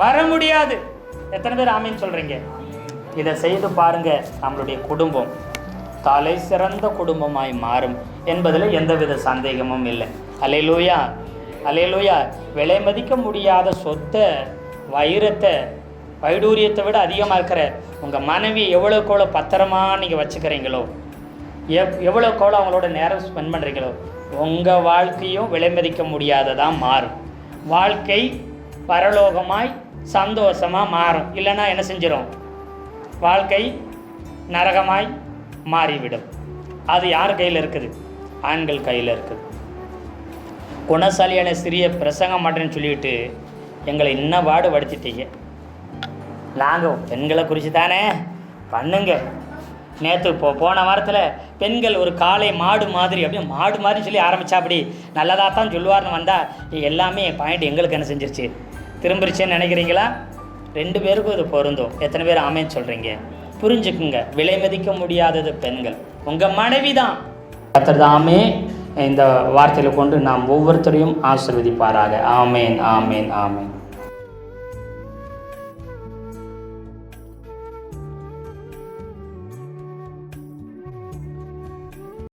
வர முடியாது. எத்தனை பேர் ஆமீன் சொல்கிறீங்க? இதை செய்து பாருங்க, நம்மளுடைய குடும்பம் தலை சிறந்த குடும்பமாய் மாறும் என்பதில் எந்தவித சந்தேகமும் இல்லை. அல்லேலூயா, அல்லேலூயா. விலை மதிக்க முடியாத சொத்தை, வைரத்தை, வைடூரியத்தை விட அதிகமாக இருக்கிற உங்கள் மனைவி எவ்வளோக்கெவ்வளோ பத்திரமா நீங்கள் வச்சுக்கிறீங்களோ, எவ்வளோக்கெவ்வளோ அவங்களோட நேரம் ஸ்பெண்ட் பண்ணுறீங்களோ, உங்கள் வாழ்க்கையும் விலை மதிக்க முடியாததாக மாறும். வாழ்க்கை பரலோகமாய் சந்தோஷமாக மாறும். இல்லைன்னா என்ன செஞ்சிடும்? வாழ்க்கை நரகமாய் மாறிவிடும். அது யார் கையில் இருக்குது? ஆண்கள் கையில் இருக்குது. குணசாலியான சிறிய பிரசங்கம் மாட்டேன்னு சொல்லிவிட்டு எங்களை இன்னும் பாடுபடுத்திட்டீங்க. நாங்கள் பெண்களை குறித்து தானே பண்ணுங்க. நேற்று போன வாரத்தில் பெண்கள் ஒரு காளை மாடு மாதிரி, அப்படியே மாடு மாதிரி சொல்லி ஆரம்பித்தா, அப்படி நல்லதாக தான் சொல்லுவார்னு வந்தால் எல்லாமே பாயிண்ட் எங்களுக்கு என்ன செஞ்சிருச்சு? திரும்பிருச்சேன்னு நினைக்கிறீங்களா? 2 பேருக்கும் இது பொருந்தும். எத்தனை பேர் ஆமேன்னு சொல்கிறீங்க? புரிஞ்சுக்குங்க. விலை மதிக்க முடியாதது பெண்கள். உங்கள் மனைவி தான். கர்த்தர் தாமே இந்த வார்த்தைகளை கொண்டு நாம் ஒவ்வொருத்தரையும் ஆசீர்வதிப்பாராக. ஆமேன், ஆமேன், ஆமேன்.